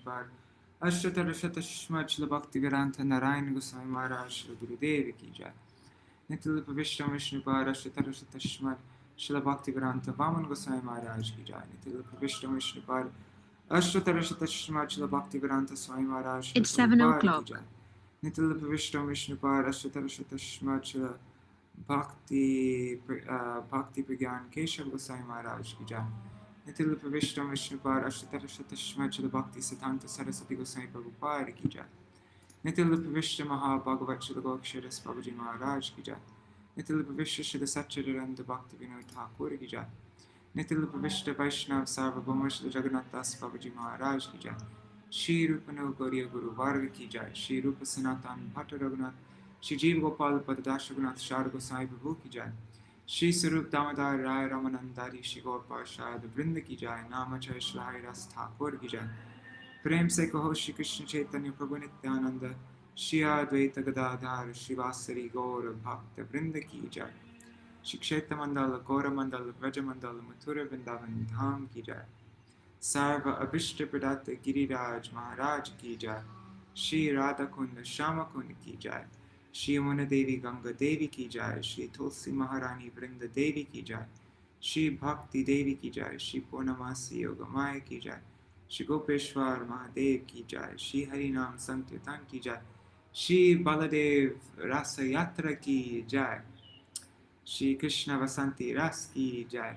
Par Ashtatar Shatashmat Shila Bhakti Vedanta Narayan Goswami Maharaj Shila Gurudev Ki Jai Nitil Pavishtam Vishnu Par Ashtatar Shatashmat Shila Bhakti Vedanta Vaman Goswami Maharaj Ki Jai Nitil Pavishtam Vishnu Par Ashtatar Shatashmat Shila Bhakti Vedanta Swami Maharaj Shila It's 7 Prabhupada o'clock. Ki Jai Nitil Pavishtam Vishnu Par Ashtatar Shatashmat Shila Bhakti Pragyan Keshav Goswami Maharaj Ki Jai Nitil Pavishtam Vishnu Par Ashtatar Shatashmat Shila Bhakti Siddhanta Saraswati Goswami Prabhupada Ki Jai Nitil Pavishtam Mahabhagavat Shila Goksharas Babaji Maharaj Ki Jai Nitil Pavishta Shila Satchidananda Bhakti Vinod Thakur Ki Jai Nitil Pavishta Vaishnav Sarvabhauma Shila Jagannath Das Babaji Maharaj Ki Jai Shri Rupano Gauriya Guru Varga Ki Jai Shri Rupa Sanatan Bhatta Raghunath Shri Jeev Gopal Padadash Raghunath Shar Gosai Prabhu Ki Jai Shri Sarup Damodar Rai Ramanandari Shri Gopal Shad Vrinda Ki Jai Namachay Shri Hari Ras Thakur Ki Jai Prem Se Kaho Shri Krishna Chaitanya Prabhu Nityananda Shri Advaita Gadadhar Shri Vasari Gaura Bhakta Vrinda Ki Jai Shri Kshetra Mandala Gaura Mandala Vraja Mandala Mathura Vrindavan Dham Ki Jai Sarva Abhishta Pradata Giriraj Maharaj Ki Jai Shri Radha Kunda Shama Kunda Ki Jai Shri Yamuna Devi Ganga Devi Ki Jai Shri Tulsi Maharani Vrinda Devi Ki Jai Shri Bhakti Devi Ki Jai Shri Purnamasi Yogamaya Ki Jai Shri Gopeshwar Mahadev Ki Jai Shri Harinam Sankirtan Ki Jai Shri Baladev Rasa Yatra Ki Jai Shri Krishna Vasanti Ras Ki Jai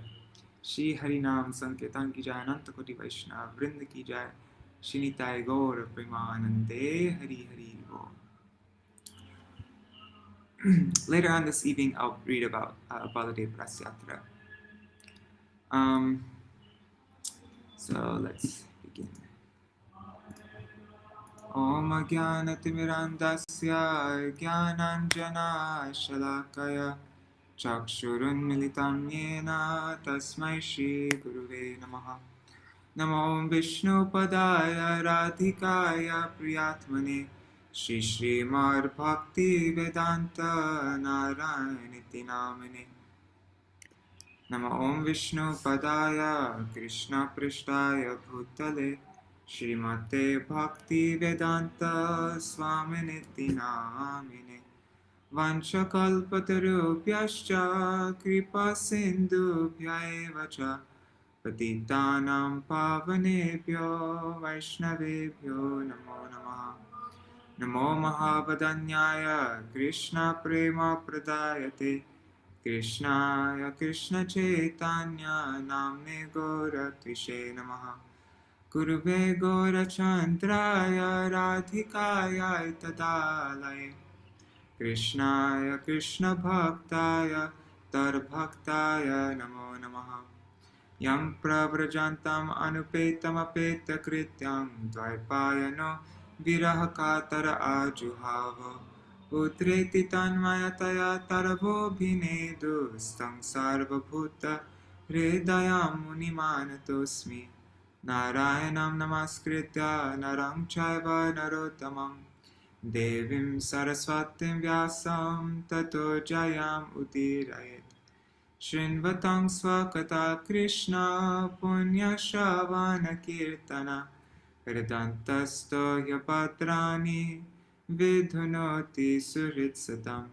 Shri Harinam Sankirtan Ki Jai Ananta Koti Vaishnava Vrinda Ki Jai Shri Nitai Gaur Premanande Hari Hari Bo. Later on this evening, I'll read about Baladev Rasyatra. So let's begin. Om Jnanatirmirandasya Jnananjana Shalakaya Chakshurun Militam Yena Tasmai Shri Guruve Namaha Namo Vishnu Padaya Radhikaya Priyatmane Shri Śrīmad-Bhāgavatam Vedanta Narayaniti Namane Namo Vishnu Padaya Krishna Prishtaya Bhutale Śrīmate Bhakti Vedanta Swaminiti Namane Vanchakalpatarubhyascha Kripa Sindhubhya eva cha Patitanam Pavanebhyo Vaishnavebhyo Namo Namaha Namo Mahavadanyaya Krishna Prema Pradayate Krishnaya Krishna Chaitanya Namne Gora Tvishe Namaha Guruve Gora Chandraya Radhikaya Tadalaya Krishnaya Krishna Bhaktaya Tar Bhaktaya Namo Namaha Yam Pravrajantam Anupetam Apeta Krityam Dvaipayano Viraha Katara Ajuhava Utreti Tanmayataya Taravo Bhinedu Stang Sarva Bhuta Hridayam Munimanatosmi Narayanam Namaskritya Narang Chaiva Narottamam Devim Saraswatim Vyasam Tato Jayam Udirayet Shrinvatang Swakata Krishna Punya Shavana Kirtana Vedantasto Yapatrani Vidhunoti Suritsatam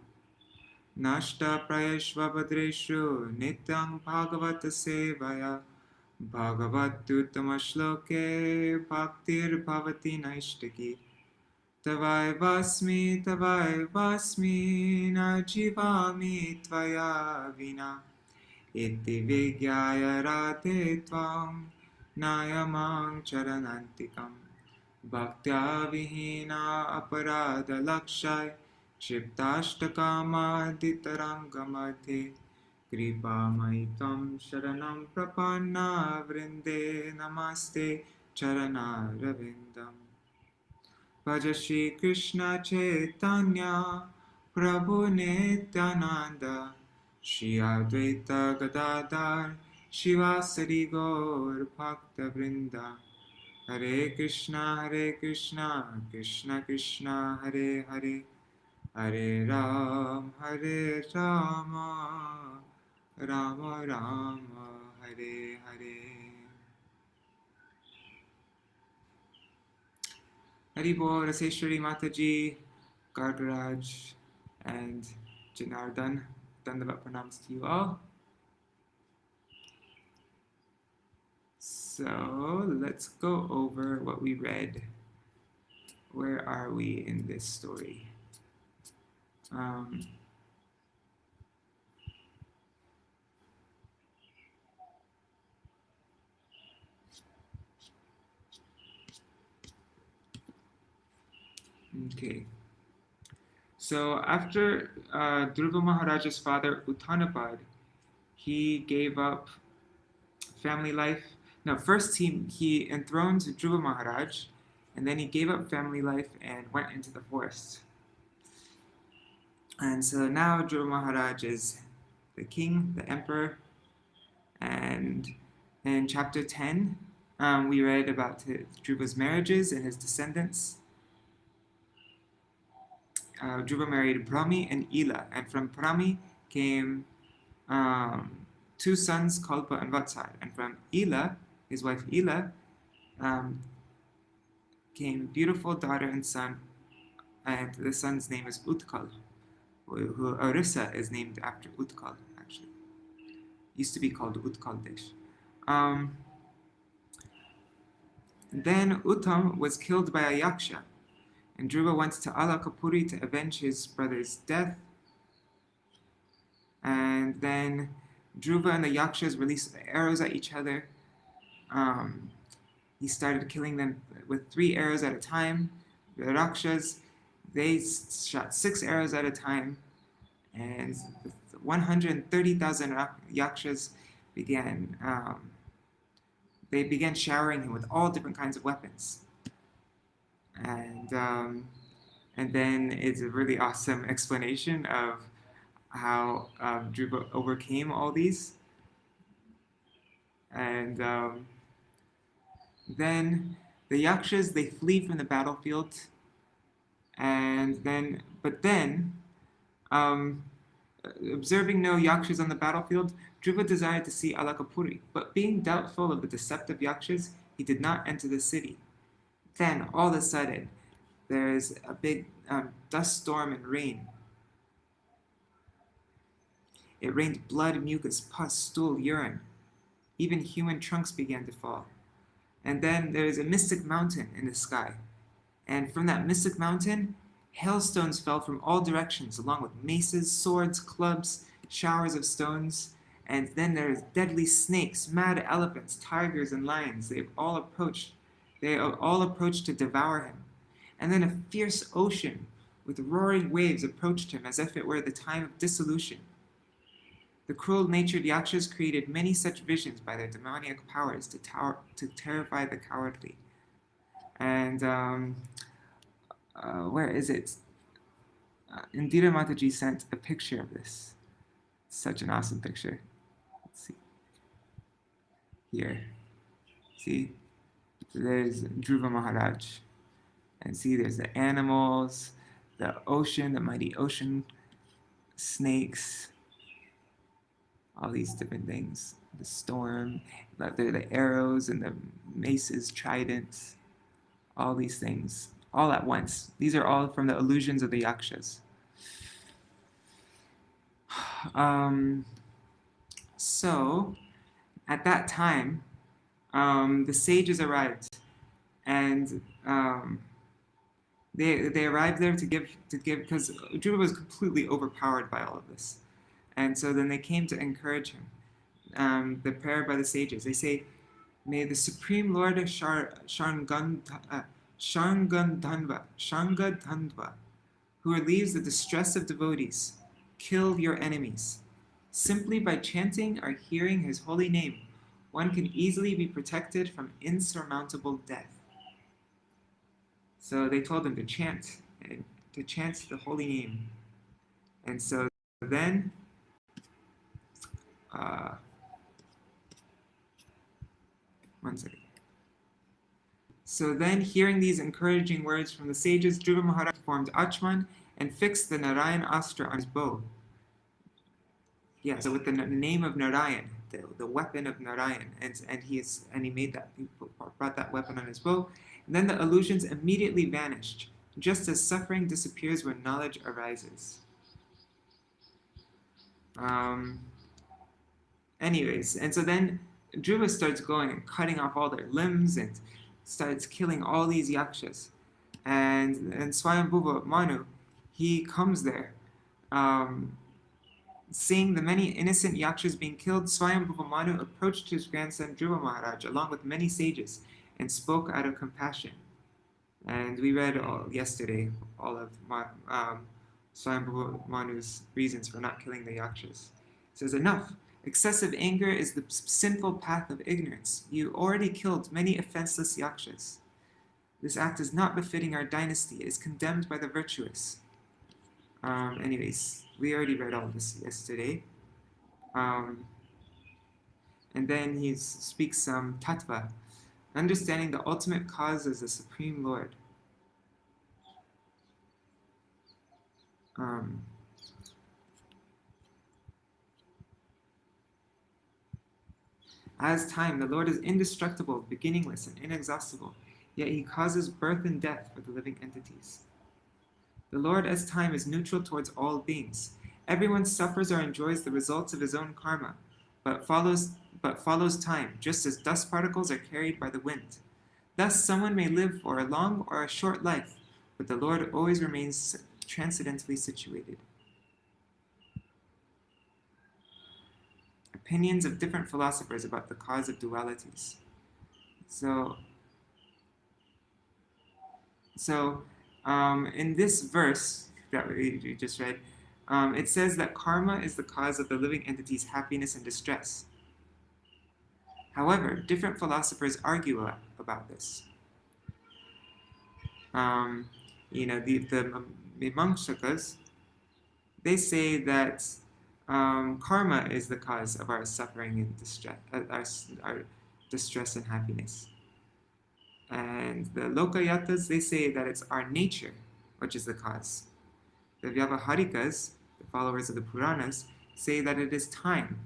Nashta Prayeshvabhadreshu Nityang Bhagavata Sevaya Bhagavatuttama Shloke Bhaktir Bhavati Naishtaki Tavai Vasmi Na Jivami Tvaya Vina Iti Vigyaya Radhe Tvam Nayamang Charanantikam Bhaktya Vihina Aparada Lakshai Shiptashtakama Ditarangamadhe Kripa Maitam Sharanam Prapanna Vrinde Namaste Charana Ravindam Bhaja Shri Krishna Chaitanya Prabhu Nityananda Shri Advaita Gadadhar Shivasari Gaur Bhakta Vrinda Hare Krishna Krishna Krishna Hare Hare Hare Ram Rama Rama Hare Hare. Haribo, Raseshwari Mataji, Gargaraj, and Janardan. Dandavat pranams to you all. So let's go over what we read. Where are we in this story? Okay. So after Dhruva Maharaja's father Uttanapad, he gave up family life. No, first he enthroned Dhruva Maharaj, and then he gave up family life and went into the forest. And so now Dhruva Maharaj is the king, the emperor, and in chapter 10, we read about Dhruva's marriages and his descendants. Dhruva married Brahmi and Ila, and from Brahmi came two sons, Kalpa and Vatsar, and from Ila, his wife Ila, came beautiful daughter and son, and the son's name is Utkal, who Orissa is named after Utkal, actually. Used to be called Utkal Desh. Then Uttam was killed by a yaksha, and Dhruva went to Alakapuri to avenge his brother's death. And then Dhruva and the yakshas released arrows at each other. He started killing them with 3 arrows at a time. The rakshas, they shot 6 arrows at a time, and 130,000 yakshas began showering him with all different kinds of weapons. And then it's a really awesome explanation of how Dhruva overcame all these. And then the yakshas, they flee from the battlefield. And then, observing no yakshas on the battlefield, Dhruva desired to see Alakapuri, but being doubtful of the deceptive yakshas, he did not enter the city. Then, all of a sudden, there's a big dust storm and rain. It rained blood, mucus, pus, stool, urine. Even human trunks began to fall. And then there's a mystic mountain in the sky. And from that mystic mountain, hailstones fell from all directions, along with maces, swords, clubs, showers of stones. And then there's deadly snakes, mad elephants, tigers, and lions. They all approached to devour him. And then a fierce ocean with roaring waves approached him as if it were the time of dissolution. The cruel-natured yakshas created many such visions by their demoniac powers to terrify the cowardly. And where is it? Indira Mataji sent a picture of this. Such an awesome picture. Let's see. Here. See? There's Dhruva Maharaj. And see, there's the animals, the ocean, the mighty ocean, snakes, all these different things. The storm, the arrows and the maces, tridents, all these things, all at once. These are all from the illusions of the yakshas. So, at that time, the sages arrived, and they arrived there to give because Dhruva was completely overpowered by all of this, and so then they came to encourage him. The prayer by the sages. They say, "May the Supreme Lord Shangadhandva, who relieves the distress of devotees, kill your enemies. Simply by chanting or hearing his holy name, one can easily be protected from insurmountable death." So they told him to chant the holy name. And so then, one second. So then, hearing these encouraging words from the sages, Dhruva Maharaj performed Achman and fixed the Narayan Astra on his bow. Yeah, so with the name of Narayan, the weapon of Narayan, and he made that, he brought that weapon on his bow, And then the illusions immediately vanished, just as suffering disappears when knowledge arises. Anyways, and so then Dhruva starts going and cutting off all their limbs and starts killing all these yakshas. And Swayambhuva Manu, he comes there, seeing the many innocent yakshas being killed. Swayambhuva Manu approached his grandson Dhruva Maharaj along with many sages and spoke out of compassion. And we read yesterday all of Swayambhuva Manu's reasons for not killing the yakshas. He says, enough. Excessive anger is the sinful path of ignorance. You already killed many offenseless yakshas. This act is not befitting our dynasty. It is condemned by the virtuous. Anyways, we already read all this yesterday. And then he speaks some tattva, understanding the ultimate cause as the Supreme Lord. As time, the Lord is indestructible, beginningless, and inexhaustible, yet he causes birth and death for the living entities. The Lord as time is neutral towards all beings. Everyone suffers or enjoys the results of his own karma, but follows time, just as dust particles are carried by the wind. Thus, someone may live for a long or a short life, but the Lord always remains transcendently situated. Opinions of different philosophers about the cause of dualities. So in this verse that we just read, it says that karma is the cause of the living entity's happiness and distress. However, different philosophers argue about this. The Mimamsakas, they say that karma is the cause of our suffering and distress, our distress and happiness. And the Lokayatas, they say that it's our nature which is the cause. The Vyavaharikas, the followers of the Puranas, say that it is time.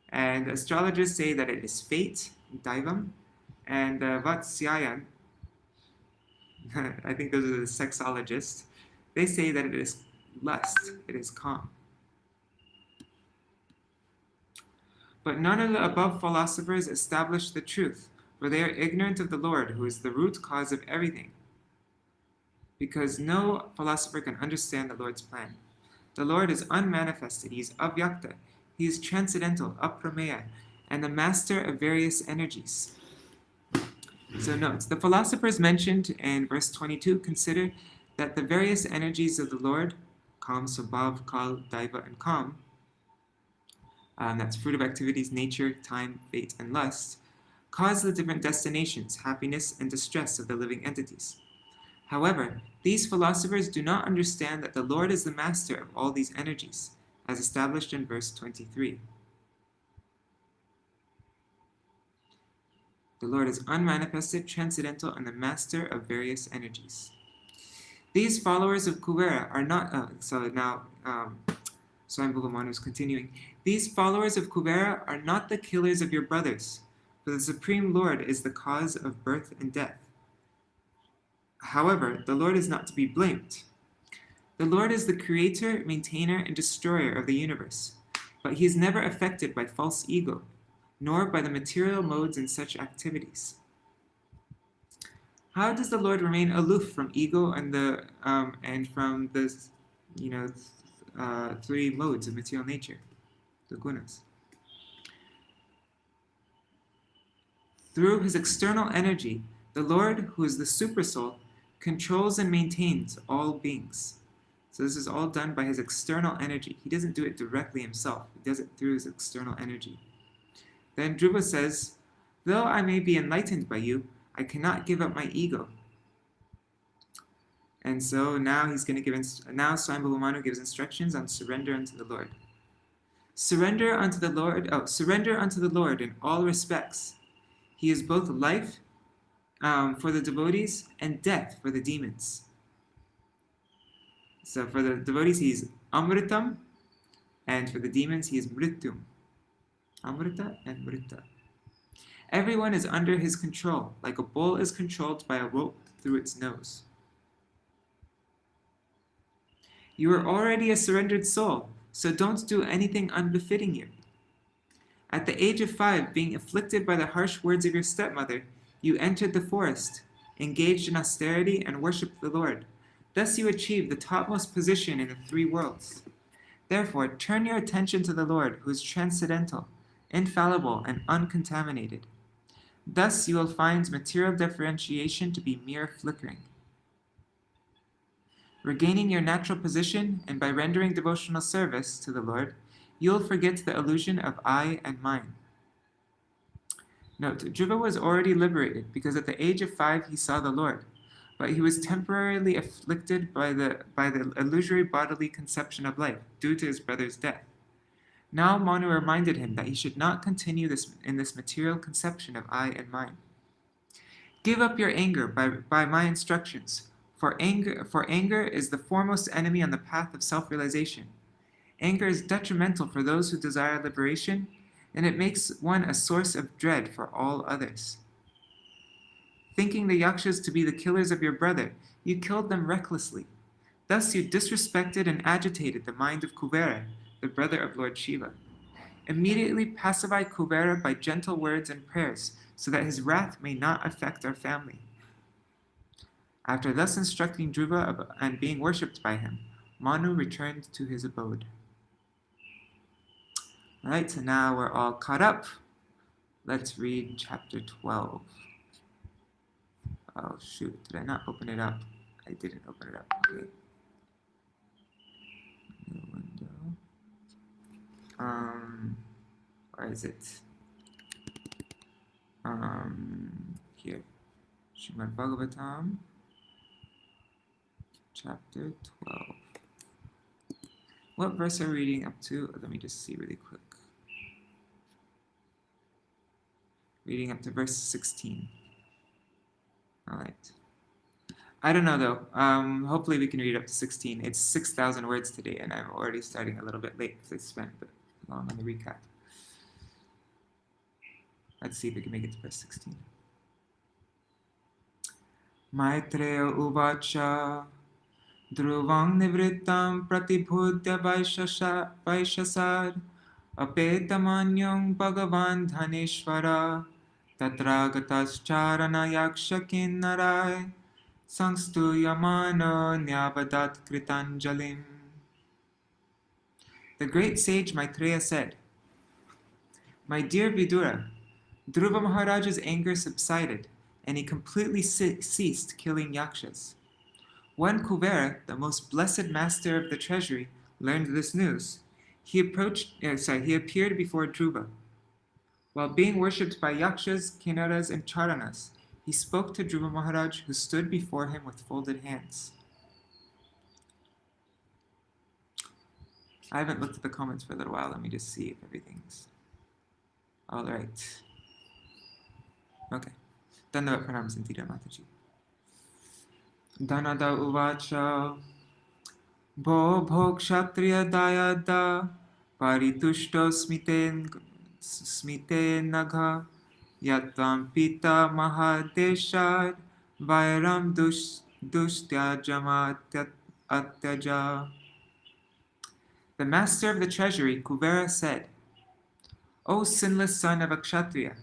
And astrologers say that it is fate, Daivam, and Vatsyayan, I think those are the sexologists, they say that it is lust, it is calm. But none of the above philosophers establish the truth, for they are ignorant of the Lord, who is the root cause of everything. Because no philosopher can understand the Lord's plan. The Lord is unmanifested, he is avyakta, he is transcendental, aprameya, and the master of various energies. So note, the philosophers mentioned in verse 22 consider that the various energies of the Lord, Kam, Swabhav, Kal, Daiva, and Kam, that's fruit of activities, nature, time, fate, and lust, cause the different destinations, happiness, and distress of the living entities. However, these philosophers do not understand that the Lord is the master of all these energies, as established in verse 23. The Lord is unmanifested, transcendental, and the master of various energies. These followers of Kuvera are not... Swayambhuva Manu is continuing. These followers of Kuvera are not the killers of your brothers, for the Supreme Lord is the cause of birth and death. However, the Lord is not to be blamed. The Lord is the creator, maintainer, and destroyer of the universe, but he is never affected by false ego, nor by the material modes in such activities. How does the Lord remain aloof from ego and from the three modes of material nature, the gunas? Through his external energy, the Lord, who is the supersoul, controls and maintains all beings. So this is all done by his external energy. He doesn't do it directly himself. He does it through his external energy. Then Dhruva says, though I may be enlightened by you, I cannot give up my ego. And so now he's going to give Swayambhuva Manu gives instructions on surrender unto the Lord. Surrender unto the Lord in all respects. He is both life for the devotees and death for the demons. So for the devotees he is Amritam, and for the demons he is Mrityum. Amrita and Mrita. Everyone is under his control, like a bull is controlled by a rope through its nose. You are already a surrendered soul, so don't do anything unbefitting you. At the age of 5, being afflicted by the harsh words of your stepmother, you entered the forest, engaged in austerity, and worshipped the Lord. Thus you achieved the topmost position in the 3 worlds. Therefore, turn your attention to the Lord, who is transcendental, infallible, and uncontaminated. Thus you will find material differentiation to be mere flickering. Regaining your natural position, and by rendering devotional service to the Lord, you will forget the illusion of I and mine. Note, Dhruva was already liberated because at the age of 5 he saw the Lord, but he was temporarily afflicted by the illusory bodily conception of life due to his brother's death. Now Manu reminded him that he should not continue in this material conception of I and mine. Give up your anger by my instructions, for anger is the foremost enemy on the path of self-realization. Anger is detrimental for those who desire liberation, and it makes one a source of dread for all others. Thinking the Yakshas to be the killers of your brother, you killed them recklessly. Thus you disrespected and agitated the mind of Kuvera, the brother of Lord Shiva. Immediately pacify Kuvera by gentle words and prayers, so that his wrath may not affect our family. After thus instructing Dhruva and being worshipped by him, Manu returned to his abode. Alright, so now we're all caught up. Let's read chapter 12. Oh shoot, did I not open it up? I didn't open it up, okay. New window. Where is it? Here. Śrīmad-Bhāgavatam, chapter 12. What verse are we reading up to? Let me just see really quick. Reading up to verse 16. Alright. I don't know though. Hopefully we can read up to 16. It's 6,000 words today, and I'm already starting a little bit late because I spent a bit long on the recap. Let's see if we can make it to verse 16. Maitreya uvacha Dhruvam nivrittam pratibhudya vaishasad apetamanyam bhagavan dhaneshvara tatragatas-charana yakshakin narai sangstuyamano nyavadat kritanjalim. The great sage Maitreya said, My dear Vidura, Dhruva Maharaj's anger subsided, and he completely ceased killing yakshas. When Kuvera, the most blessed master of the treasury, learned this news, he appeared before Dhruva. While being worshipped by yakshas, kinnaras, and charanas, he spoke to Dhruva Maharaj, who stood before him with folded hands. I haven't looked at the comments for a little while. Let me just see if everything's all right. Okay. Dandavat pranam Santira Mataji. Dhanada uvacha Bho bho kshatriya dayada paritushto smite nagha yatvam pita mahadeshad vairam dushtyajamat atyaja. The master of the treasury, Kuvera, said, O sinless son of a kshatriya,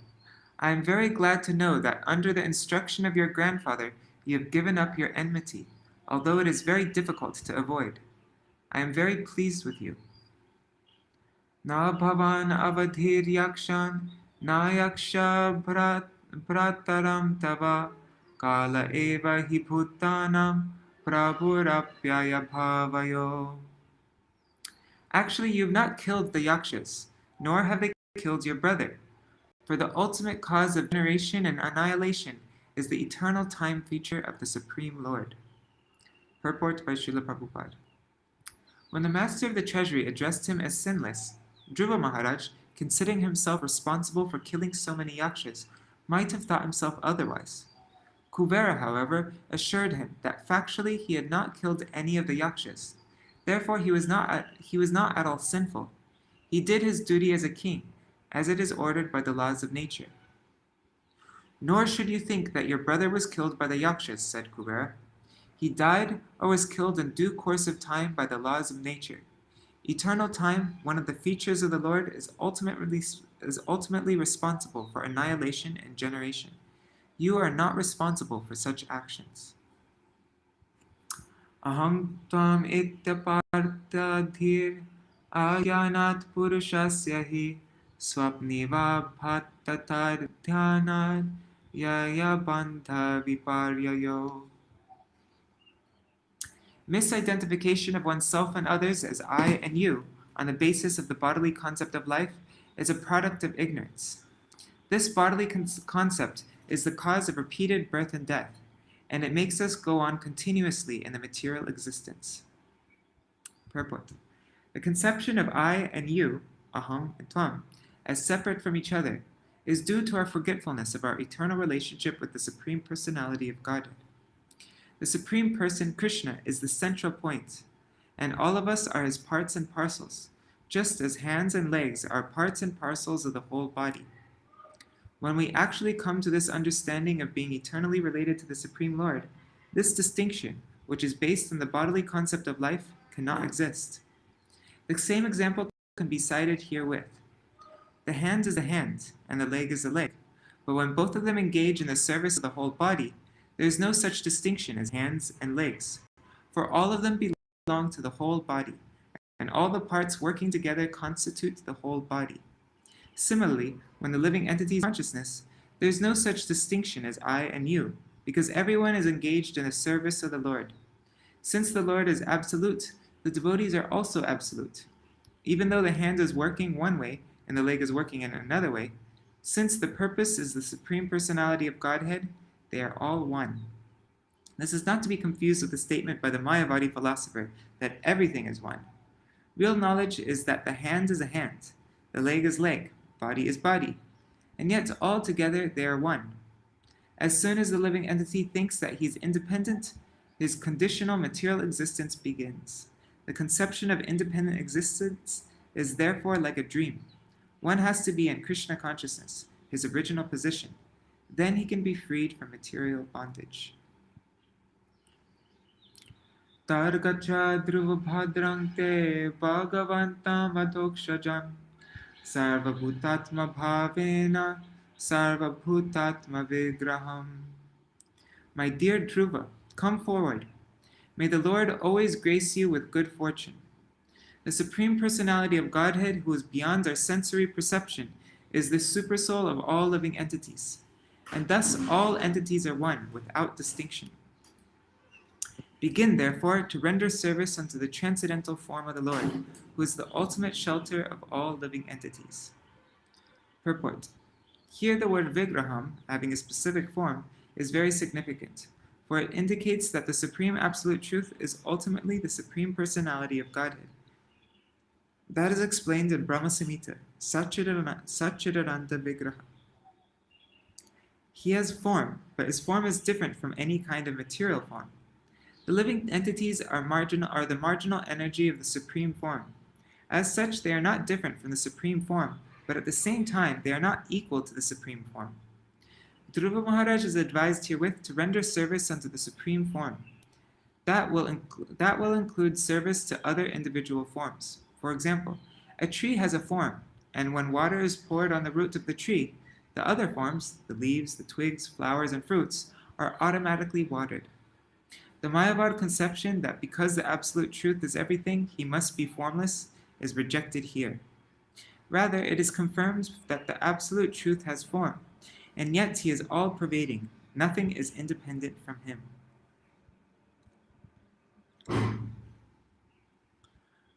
I am very glad to know that under the instruction of your grandfather you have given up your enmity, although it is very difficult to avoid. I am very pleased with you. Na bhavan avadhir yakshan na yaksha brataram tava kala eva hi bhutanam prabhurapyaya bhavayo. Actually, you have not killed the yakshas, nor have they killed your brother. For the ultimate cause of generation and annihilation is the eternal time feature of the Supreme Lord. Purport by Srila Prabhupada. When the master of the treasury addressed him as sinless, Dhruva Maharaj, considering himself responsible for killing so many yakshas, might have thought himself otherwise. Kuvera, however, assured him that factually he had not killed any of the yakshas. Therefore he was not at all sinful. He did his duty as a king, as it is ordered by the laws of nature. Nor should you think that your brother was killed by the Yakshas, said Kuvera. He died or was killed in due course of time by the laws of nature. Eternal time, one of the features of the Lord, is ultimately responsible for annihilation and generation. You are not responsible for such actions. Aham tvam ityapartadhir agyanat purushasya hi swapniva bhattatar dhyanat yaya bandha viparyayo. Misidentification of oneself and others as I and you, on the basis of the bodily concept of life, is a product of ignorance. This bodily concept is the cause of repeated birth and death, and it makes us go on continuously in the material existence. Purport. The conception of I and you, aham and tvam, as separate from each other, is due to our forgetfulness of our eternal relationship with the Supreme Personality of Godhead. The Supreme Person, Krishna, is the central point, and all of us are his parts and parcels, just as hands and legs are parts and parcels of the whole body. When we actually come to this understanding of being eternally related to the Supreme Lord, this distinction, which is based on the bodily concept of life, cannot exist. The same example can be cited herewith. The hand is the hand, and the leg is the leg, but when both of them engage in the service of the whole body, there is no such distinction as hands and legs, for all of them belong to the whole body, and all the parts working together constitute the whole body. Similarly, when the living entity is consciousness, there is no such distinction as I and you, because everyone is engaged in the service of the Lord. Since the Lord is absolute, the devotees are also absolute. Even though the hand is working one way and the leg is working in another way, since the purpose is the Supreme Personality of Godhead, they are all one. This is not to be confused with the statement by the Mayavadi philosopher that everything is one. Real knowledge is that the hand is a hand, the leg is leg, body is body, and yet all together they are one. As soon as the living entity thinks that he is independent, his conditional material existence begins. The conception of independent existence is therefore like a dream. One has to be in Krishna consciousness, his original position. Then he can be freed from material bondage. Targacha Dhruva bhadrang te bhagavantam adokshajam sarvabhutatma bhavena sarvabhutatma vigraham. My dear Dhruva, come forward. May the Lord always grace you with good fortune. The Supreme Personality of Godhead, who is beyond our sensory perception, is the supersoul of all living entities. And thus all entities are one, without distinction. Begin, therefore, to render service unto the transcendental form of the Lord, who is the ultimate shelter of all living entities. Purport. Here the word Vigraham, having a specific form, is very significant, for it indicates that the Supreme Absolute Truth is ultimately the Supreme Personality of Godhead. That is explained in Brahma Samhita, Satchidananda Vigraha. He has form, but his form is different from any kind of material form. The living entities are the marginal energy of the Supreme Form. As such, they are not different from the Supreme Form, but at the same time, they are not equal to the Supreme Form. Dhruva Maharaj is advised herewith to render service unto the Supreme Form. That will include service to other individual forms. For example, a tree has a form, and when water is poured on the root of the tree, the other forms, the leaves, the twigs, flowers, and fruits, are automatically watered. The Mayavad conception that because the Absolute Truth is everything, he must be formless, is rejected here. Rather, it is confirmed that the Absolute Truth has form, and yet he is all-pervading. Nothing is independent from him.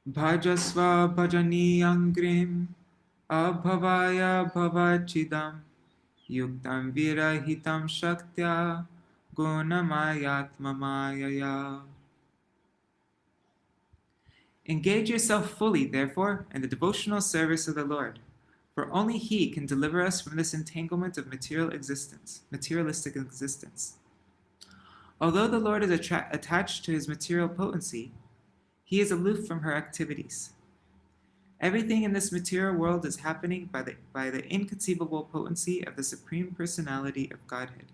Bhajasva bhajaniyangrim abhavaya bhavachidam yuktam virahitam shaktya gunamayatma mayaya. Engage yourself fully, therefore, in the devotional service of the Lord, for only he can deliver us from this entanglement of materialistic existence. Although the Lord is attached to his material potency, he is aloof from her activities. Everything in this material world is happening by the inconceivable potency of the Supreme Personality of Godhead.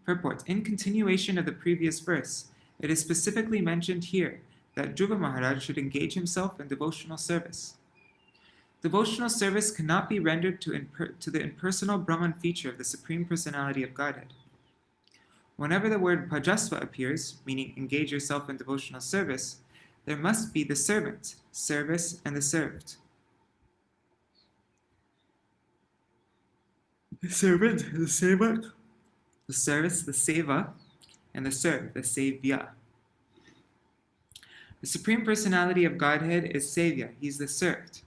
Purport. In continuation of the previous verse, it is specifically mentioned here that Dhruva Maharaj should engage himself in devotional service. Devotional service cannot be rendered to the impersonal Brahman feature of the Supreme Personality of Godhead. Whenever the word bhajasva appears, meaning engage yourself in devotional service, there must be the servant, service, and the served. The servant, the sevak, the service, the seva, and the served, the sevya. The Supreme Personality of Godhead is sevya, he's the served.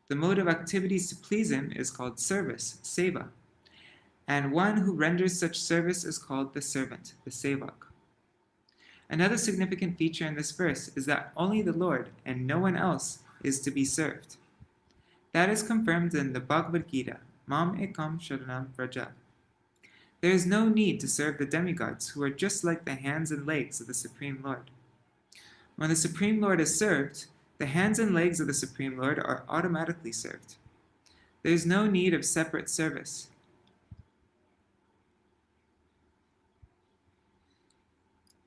The mode of activities to please him is called service, seva, and one who renders such service is called the servant, the sevak. Another significant feature in this verse is that only the Lord and no one else is to be served. That is confirmed in the Bhagavad Gita, Mam ekam sharanam vraja. There is no need to serve the demigods, who are just like the hands and legs of the Supreme Lord. When the Supreme Lord is served, the hands and legs of the Supreme Lord are automatically served. There is no need of separate service.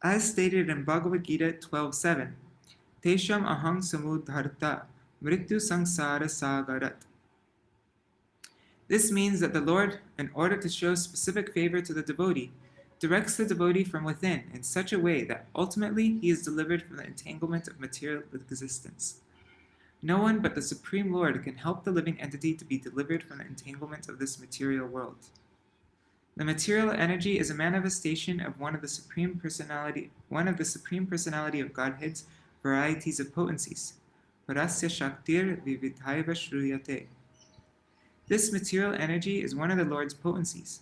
As stated in Bhagavad Gita 12:7, Tesham aham samudharta mrityu sangsara sagarat. This means that the Lord, in order to show specific favor to the devotee, directs the devotee from within in such a way that ultimately he is delivered from the entanglement of material existence. No one but the Supreme Lord can help the living entity to be delivered from the entanglement of this material world. The material energy is a manifestation of one of the Supreme Personality of Godhead's varieties of potencies. Parasya Shaktir Vividhaiva Shruyate. This material energy is one of the Lord's potencies,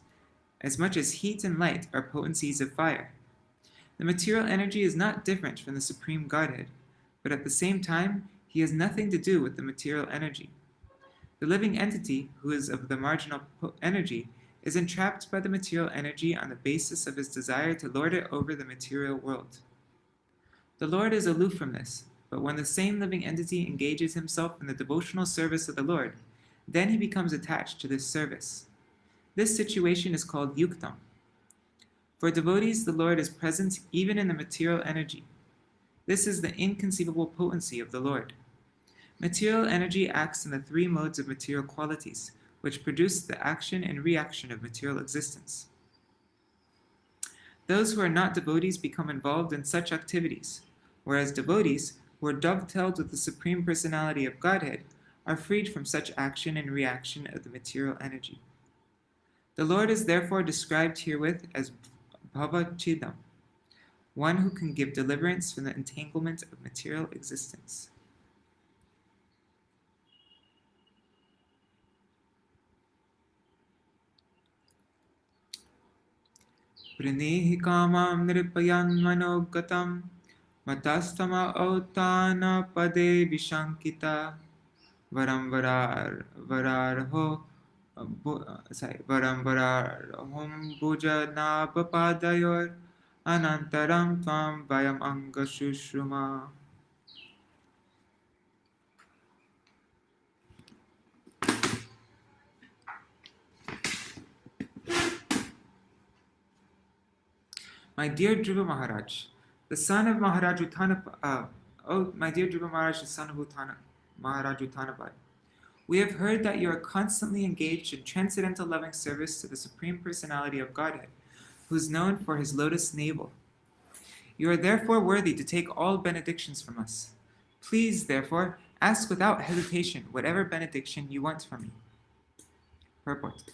as much as heat and light are potencies of fire. The material energy is not different from the Supreme Godhead, but at the same time, he has nothing to do with the material energy. The living entity, who is of the marginal energy, is entrapped by the material energy on the basis of his desire to lord it over the material world. The Lord is aloof from this, but when the same living entity engages himself in the devotional service of the Lord, then he becomes attached to this service. This situation is called yuktam. For devotees, the Lord is present even in the material energy. This is the inconceivable potency of the Lord. Material energy acts in the three modes of material qualities, which produce the action and reaction of material existence. Those who are not devotees become involved in such activities, whereas devotees, who are dovetailed with the Supreme Personality of Godhead, are freed from such action and reaction of the material energy. The Lord is therefore described herewith as Bhavachidam, one who can give deliverance from the entanglement of material existence. Prinehi kamam nripayan manogatam matastama otana pade vishankita varam vararho hum bhuja nabapadayor anantaram tvam vayam anga shushruma. My dear Dhruva Maharaj, the son of Maharaj Uttanapad, my dear Dhruva Maharaj, the son of Maharaj Uttanapad, we have heard that you are constantly engaged in transcendental loving service to the Supreme Personality of Godhead, who is known for his lotus navel. You are therefore worthy to take all benedictions from us. Please, therefore, ask without hesitation whatever benediction you want from me. Purport.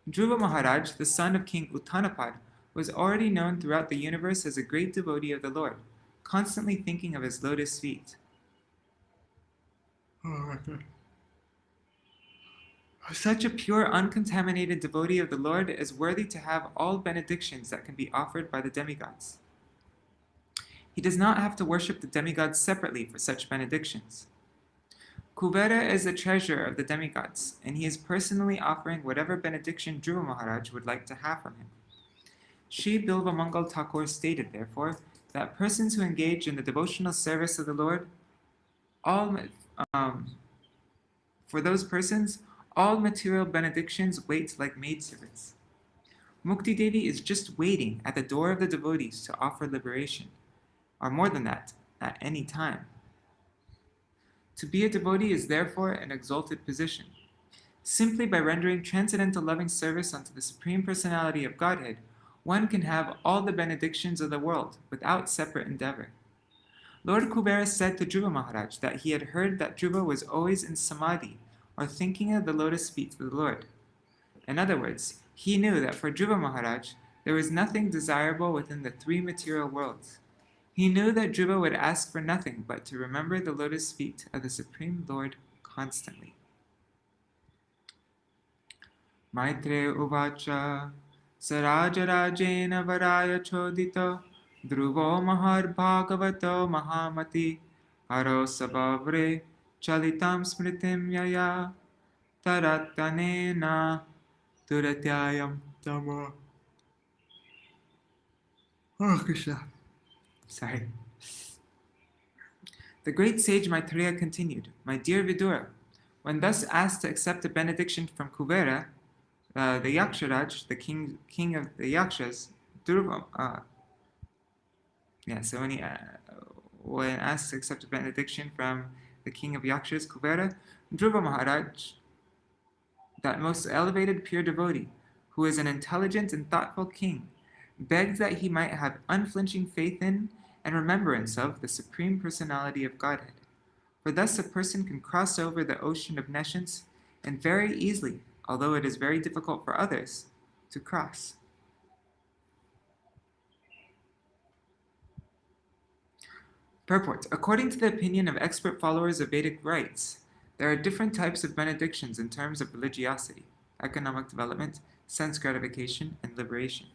Dhruva Maharaj, the son of King Uttanapad, was already known throughout the universe as a great devotee of the Lord, constantly thinking of his lotus feet. Such a pure, uncontaminated devotee of the Lord is worthy to have all benedictions that can be offered by the demigods. He does not have to worship the demigods separately for such benedictions. Kuvera is the treasurer of the demigods, and he is personally offering whatever benediction Dhruva Maharaj would like to have from him. Sri Bilvamangal Thakur stated, therefore, that persons who engage in the devotional service of the Lord all for those persons, all material benedictions wait like maidservants. Mukti Devi is just waiting at the door of the devotees to offer liberation, or more than that, at any time. To be a devotee is therefore an exalted position. Simply by rendering transcendental loving service unto the Supreme Personality of Godhead, one can have all the benedictions of the world without separate endeavor. Lord Kuvera said to Dhruva Maharaj that he had heard that Dhruva was always in samadhi, or thinking of the lotus feet of the Lord. In other words, he knew that for Dhruva Maharaj, there was nothing desirable within the three material worlds. He knew that Dhruva would ask for nothing but to remember the lotus feet of the Supreme Lord constantly. Maitre uvacha sarajarajena varaya chodito Dhruvo Śrīmad-Bhāgavatam mahamati haro sabhavre chalitam smritim yaya taratanena turatyayam tama. Oh, Krishna. Sorry. The great sage Maitreya continued, "My dear Vidura, when thus asked to accept a benediction from Kuvera, the Yaksharaj, the king of the Yakshas, Dhruva, when asked to accept a benediction from the king of Yakshas, Kuvera, Dhruva Maharaj, that most elevated pure devotee, who is an intelligent and thoughtful king, begged that he might have unflinching faith in and remembrance of the Supreme Personality of Godhead. For thus a person can cross over the ocean of nescience, and very easily, although it is very difficult for others, to cross." Purport. According to the opinion of expert followers of Vedic rites, there are different types of benedictions in terms of religiosity, economic development, sense gratification, and liberation.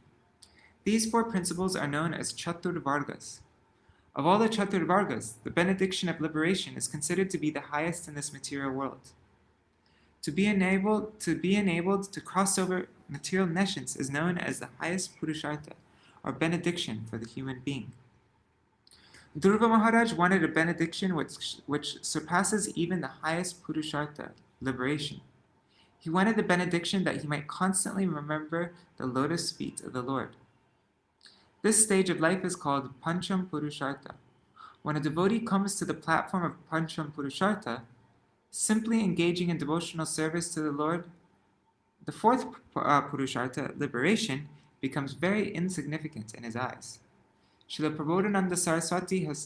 These four principles are known as Chatur Vargas. Of all the Chatur Vargas, the benediction of liberation is considered to be the highest in this material world. To be enabled to cross over material nescience is known as the highest Purushartha, or benediction for the human being. Dhruva Maharaj wanted a benediction which surpasses even the highest Purushartha, liberation. He wanted the benediction that he might constantly remember the lotus feet of the Lord. This stage of life is called Pancham Purushartha. When a devotee comes to the platform of Pancham Purushartha, simply engaging in devotional service to the Lord, the fourth Purushartha, liberation, becomes very insignificant in his eyes. Srila Prabodhananda Saraswati has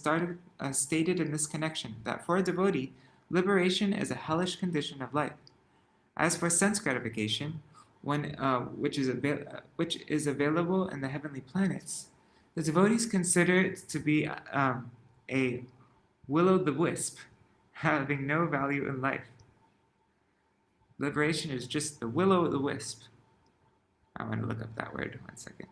stated in this connection that for a devotee, liberation is a hellish condition of life. As for sense gratification, which is available in the heavenly planets, the devotees consider it to be a will-o'-the-wisp, having no value in life. Liberation is just the will-o'-the-wisp. I'm going to look up that word 1 second.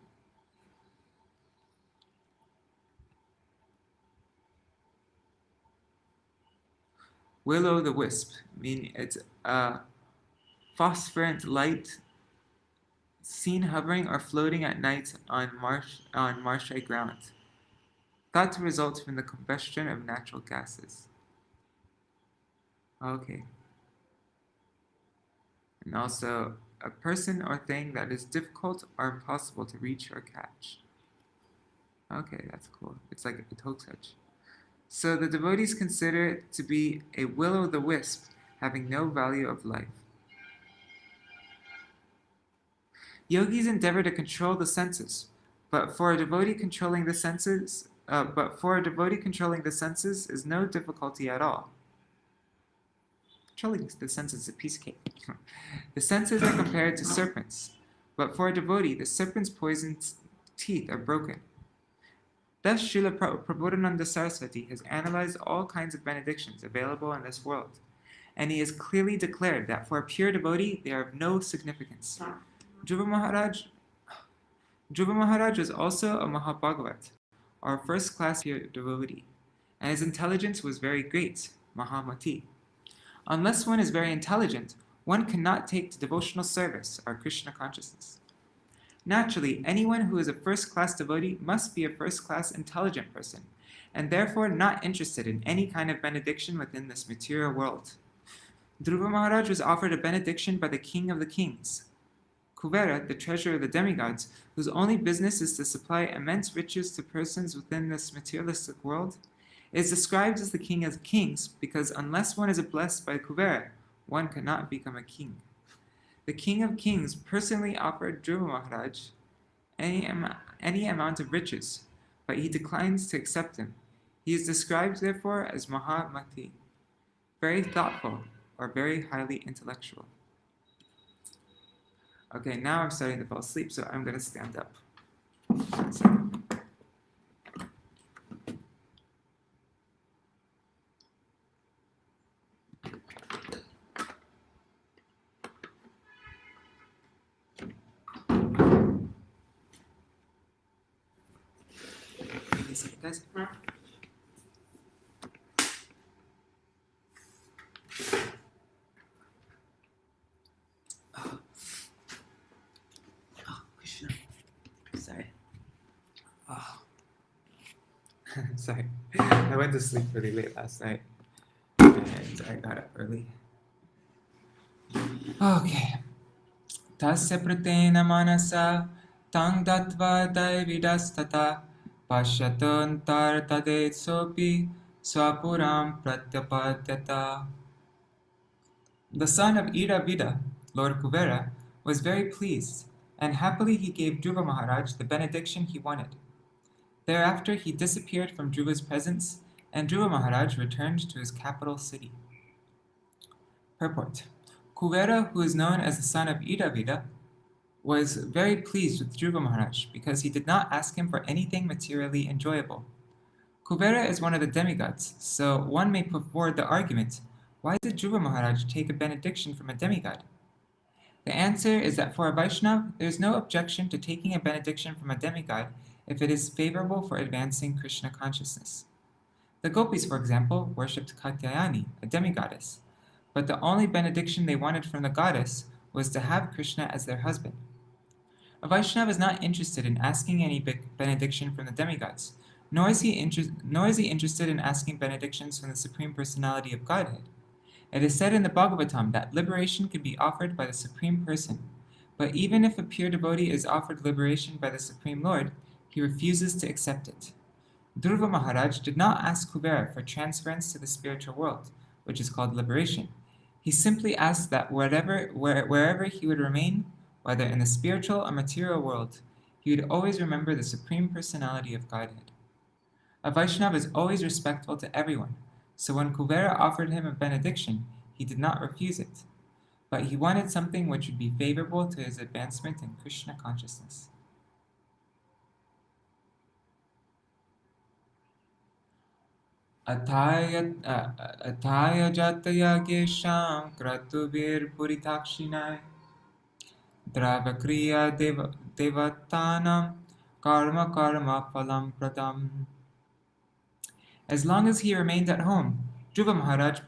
Will-o'-the-wisp, meaning it's a phosphorescent light seen hovering or floating at night on marshy ground, thought to result from the combustion of natural gases. Okay. And also, a person or thing that is difficult or impossible to reach or catch. Okay, that's cool. It's like a touch. So the devotees consider it to be a will-o'-the-wisp, having no value of life. Yogis endeavor to control the senses, but for a devotee controlling the senses is no difficulty at all. Controlling the senses is a piece of cake. The senses are compared to serpents, but for a devotee, the serpent's poisoned teeth are broken. Thus, Srila Prabodhananda Saraswati has analyzed all kinds of benedictions available in this world, and he has clearly declared that for a pure devotee, they are of no significance. Dhruva Maharaj was also a Mahabhagavat, or first-class pure devotee, and his intelligence was very great, Mahamati. Unless one is very intelligent, one cannot take to devotional service or Krishna consciousness. Naturally, anyone who is a first-class devotee must be a first-class intelligent person, and therefore not interested in any kind of benediction within this material world. Dhruva Maharaj was offered a benediction by the king of the kings, Kuvera, the treasurer of the demigods, whose only business is to supply immense riches to persons within this materialistic world, is described as the king of kings because unless one is blessed by Kuvera, one cannot become a king. The king of kings personally offered Dhruva Maharaj any amount of riches, but he declines to accept them. He is described, therefore, as Mahamati, very thoughtful or very highly intellectual. Okay, now I'm starting to fall asleep, so I'm going to stand up. Guys. Krishna. Sorry. Sorry. I went to sleep really late last night, and I got up early. Okay. Tasya pratena manasa tang datva daividastata Pashyatantar tadetsopi swapuram pratyapadyata. The son of Iravida, Lord Kuvera, was very pleased, and happily he gave Dhruva Maharaj the benediction he wanted. Thereafter he disappeared from Dhruva's presence, and Dhruva Maharaj returned to his capital city. Purport. Kuvera, who is known as the son of Iravida, was very pleased with Dhruva Maharaj because he did not ask him for anything materially enjoyable. Kuvera is one of the demigods, so one may put forward the argument, why did Dhruva Maharaj take a benediction from a demigod? The answer is that for a Vaishnava, there is no objection to taking a benediction from a demigod if it is favorable for advancing Krishna consciousness. The gopis, for example, worshipped Katyayani, a demigoddess, but the only benediction they wanted from the goddess was to have Krishna as their husband. A Vaishnava is not interested in asking any benediction from the demigods, nor is he interested in asking benedictions from the Supreme Personality of Godhead. It is said in the Bhāgavatam that liberation can be offered by the Supreme Person, but even if a pure devotee is offered liberation by the Supreme Lord, he refuses to accept it. Dhruva Maharaj did not ask Kuvera for transference to the spiritual world, which is called liberation. He simply asked that wherever he would remain, whether in the spiritual or material world, he would always remember the Supreme Personality of Godhead. A Vaishnava is always respectful to everyone, so when Kuvera offered him a benediction, he did not refuse it, but he wanted something which would be favorable to his advancement in Krishna consciousness. Ataya jataya gesham kratubir puritakshinai Dravakriya devatanam karma phalam pradam. As long as he remained at home, Dhruva Maharaj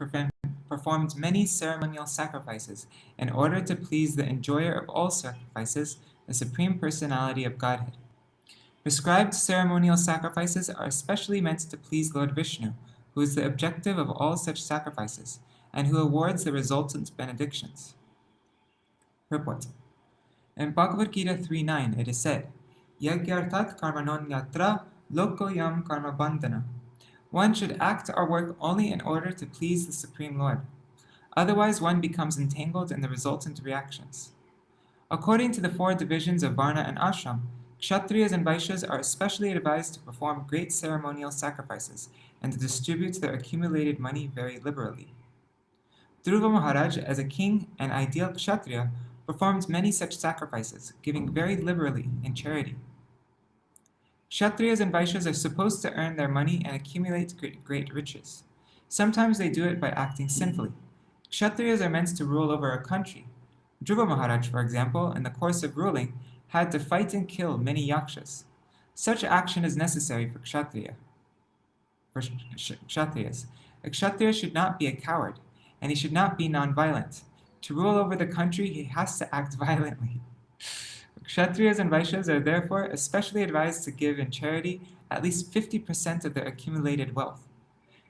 performed many ceremonial sacrifices in order to please the enjoyer of all sacrifices, the Supreme Personality of Godhead. Prescribed ceremonial sacrifices are especially meant to please Lord Vishnu, who is the objective of all such sacrifices, and who awards the resultant benedictions. Purport. In Bhagavad Gita 3.9 it is said, Yagyartat karmanon yatra lokoyam karma bandhana. One should act or work only in order to please the Supreme Lord. Otherwise one becomes entangled in the resultant reactions. According to the 4 divisions of Varna and Ashram, Kshatriyas and Vaishyas are especially advised to perform great ceremonial sacrifices and to distribute their accumulated money very liberally. Dhruva Maharaj, as a king and ideal Kshatriya, performed many such sacrifices, giving very liberally in charity. Kshatriyas and Vaishyas are supposed to earn their money and accumulate great riches. Sometimes they do it by acting sinfully. Kshatriyas are meant to rule over a country. Dhruva Maharaj, for example, in the course of ruling, had to fight and kill many yakshas. Such action is necessary for Kshatriyas. A Kshatriya should not be a coward, and he should not be non-violent. To rule over the country, he has to act violently. Kshatriyas and Vaishyas are therefore especially advised to give in charity at least 50% of their accumulated wealth.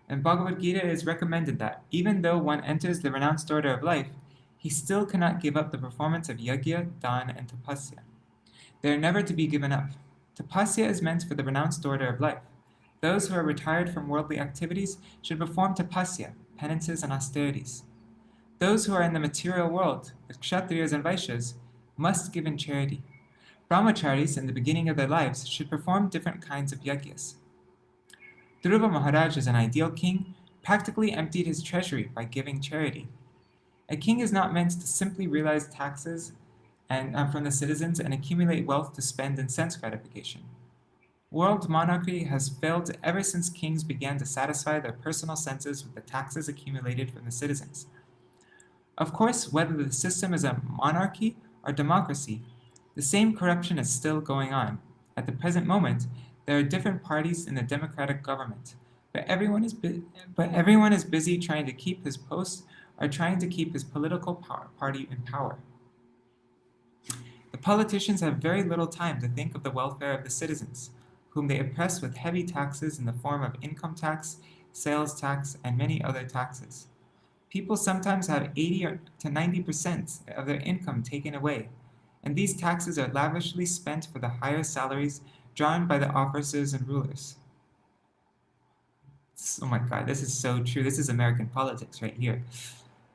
In Bhagavad Gita it is recommended that, even though one enters the renounced order of life, he still cannot give up the performance of yajna, dan, and tapasya. They are never to be given up. Tapasya is meant for the renounced order of life. Those who are retired from worldly activities should perform tapasya, penances, and austerities. Those who are in the material world, the Kshatriyas and Vaishyas, must give in charity. Brahmacharis, in the beginning of their lives, should perform different kinds of yajnas. Dhruva Maharaj, as an ideal king, practically emptied his treasury by giving charity. A king is not meant to simply realize taxes from the citizens and accumulate wealth to spend in sense gratification. World monarchy has failed ever since kings began to satisfy their personal senses with the taxes accumulated from the citizens. Of course, whether the system is a monarchy or democracy, the same corruption is still going on. At the present moment, there are different parties in the democratic government, but everyone is busy trying to keep his post or trying to keep his political party in power. The politicians have very little time to think of the welfare of the citizens, whom they oppress with heavy taxes in the form of income tax, sales tax, and many other taxes. People sometimes have 80 to 90% of their income taken away, and these taxes are lavishly spent for the higher salaries drawn by the officers and rulers. Oh my God, this is so true. This is American politics right here.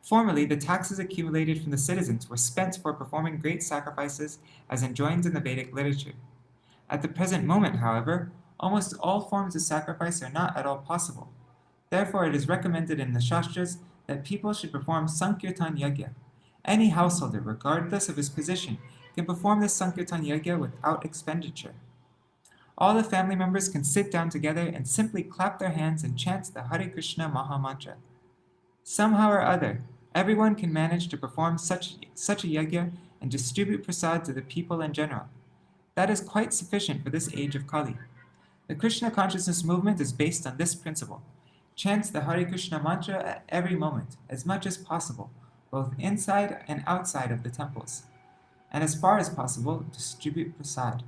Formerly, the taxes accumulated from the citizens were spent for performing great sacrifices as enjoined in the Vedic literature. At the present moment, however, almost all forms of sacrifice are not at all possible. Therefore, it is recommended in the Shastras that people should perform Sankirtan Yajna. Any householder, regardless of his position, can perform this Sankirtan Yajna without expenditure. All the family members can sit down together and simply clap their hands and chant the Hare Krishna Maha Mantra. Somehow or other, everyone can manage to perform such a yajna and distribute prasad to the people in general. That is quite sufficient for this age of Kali. The Krishna consciousness movement is based on this principle. Chant the Hare Krishna mantra at every moment, as much as possible, both inside and outside of the temples. And as far as possible, distribute prasad.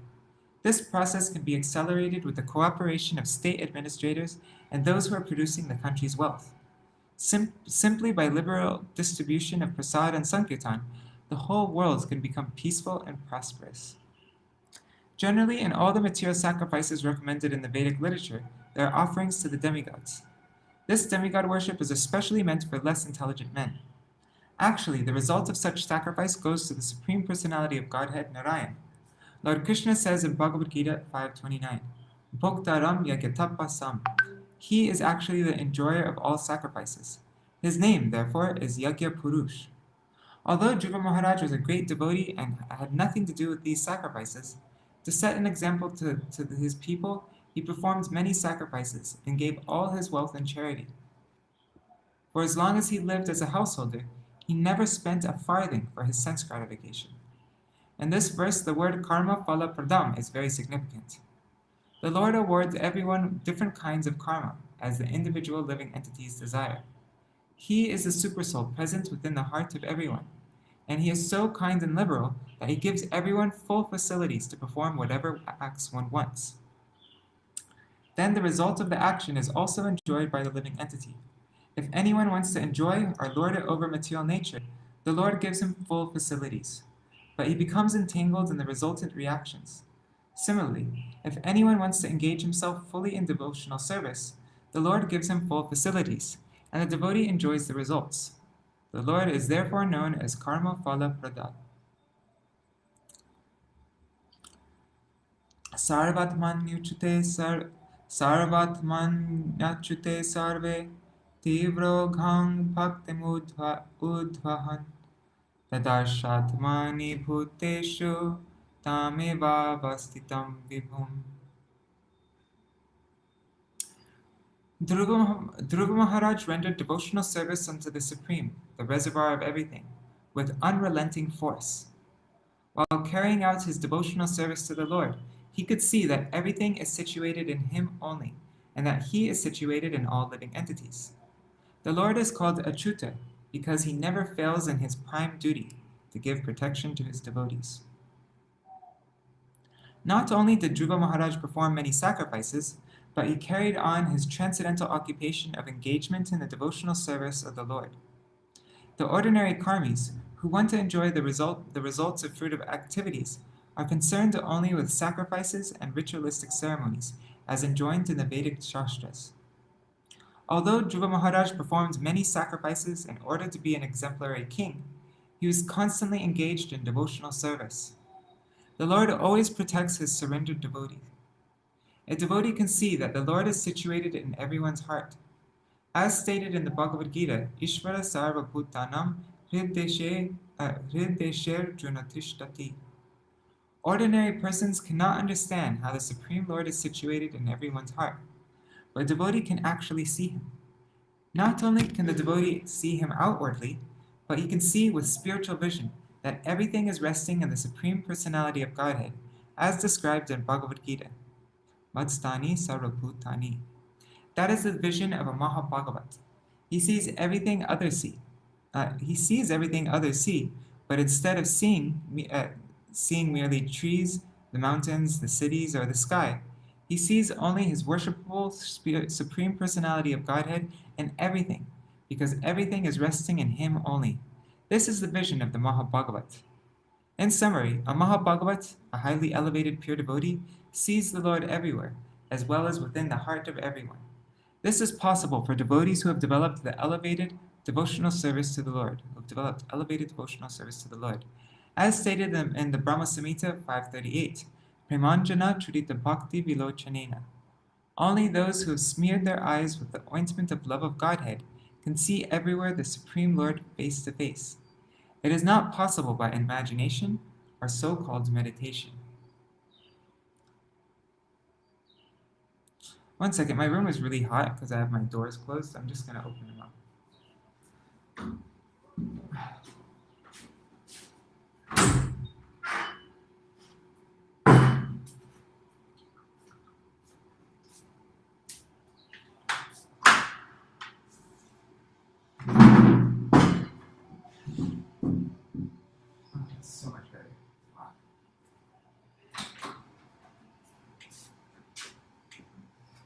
This process can be accelerated with the cooperation of state administrators and those who are producing the country's wealth. Simply by liberal distribution of prasad and sankirtan, the whole world can become peaceful and prosperous. Generally, in all the material sacrifices recommended in the Vedic literature, there are offerings to the demigods. This demigod worship is especially meant for less intelligent men. Actually, the result of such sacrifice goes to the Supreme Personality of Godhead, Narayan. Lord Krishna says in Bhagavad Gita 5.29, Bhoktaram Yagyatapasam. He is actually the enjoyer of all sacrifices. His name, therefore, is Yajna Purush. Although Dhruva Maharaj was a great devotee and had nothing to do with these sacrifices, to set an example to his people, he performed many sacrifices and gave all his wealth in charity. For as long as he lived as a householder, he never spent a farthing for his sense gratification. In this verse, the word karma phala pradam is very significant. The Lord awards everyone different kinds of karma, as the individual living entities desire. He is the supersoul present within the heart of everyone, and he is so kind and liberal that he gives everyone full facilities to perform whatever acts one wants. Then the result of the action is also enjoyed by the living entity. If anyone wants to enjoy or lord it over material nature, the Lord gives him full facilities, but he becomes entangled in the resultant reactions. Similarly, if anyone wants to engage himself fully in devotional service, the Lord gives him full facilities, and the devotee enjoys the results. The Lord is therefore known as Karma Phala Prada. Sarvatmanyachute sarve tivroghang bhaktimudvahan tadarshātmani bhuteshu tameva vastitam vibhum. Dhruva Maharaj rendered devotional service unto the Supreme, the reservoir of everything, with unrelenting force. While carrying out his devotional service to the Lord, he could see that everything is situated in him only, and that he is situated in all living entities. The Lord is called Achyuta because he never fails in his prime duty to give protection to his devotees. Not only did Dhruva Maharaj perform many sacrifices, but he carried on his transcendental occupation of engagement in the devotional service of the Lord. The ordinary karmis, who want to enjoy the results of fruitive activities, are concerned only with sacrifices and ritualistic ceremonies, as enjoined in the Vedic Shastras. Although Dhruva Maharaj performed many sacrifices in order to be an exemplary king, he was constantly engaged in devotional service. The Lord always protects his surrendered devotee. A devotee can see that the Lord is situated in everyone's heart. As stated in the Bhagavad Gita, Ishvara Sarva Bhutanam Hridesher Junatishtati. Ordinary persons cannot understand how the Supreme Lord is situated in everyone's heart, but a devotee can actually see him. Not only can the devotee see him outwardly, but he can see with spiritual vision that everything is resting in the Supreme Personality of Godhead, as described in Bhagavad Gita. Madstani Sarvabhutani. That is the vision of a Mahabhagavat. He sees everything others see. But instead of seeing merely trees, the mountains, the cities, or the sky, he sees only his worshipable Supreme Personality of Godhead in everything, because everything is resting in him only. This is the vision of the Mahabhagavat. In summary, a Mahabhagavat, a highly elevated pure devotee, sees the Lord everywhere, as well as within the heart of everyone. This is possible for devotees who have developed elevated devotional service to the Lord. As stated in the Brahma Samhita 538, Premanjana Chudita Bhakti Vilochanena. Only those who have smeared their eyes with the ointment of love of Godhead can see everywhere the Supreme Lord face to face. It is not possible by imagination or so-called meditation. One second, my room is really hot because I have my doors closed. I'm just going to open them up. So much better.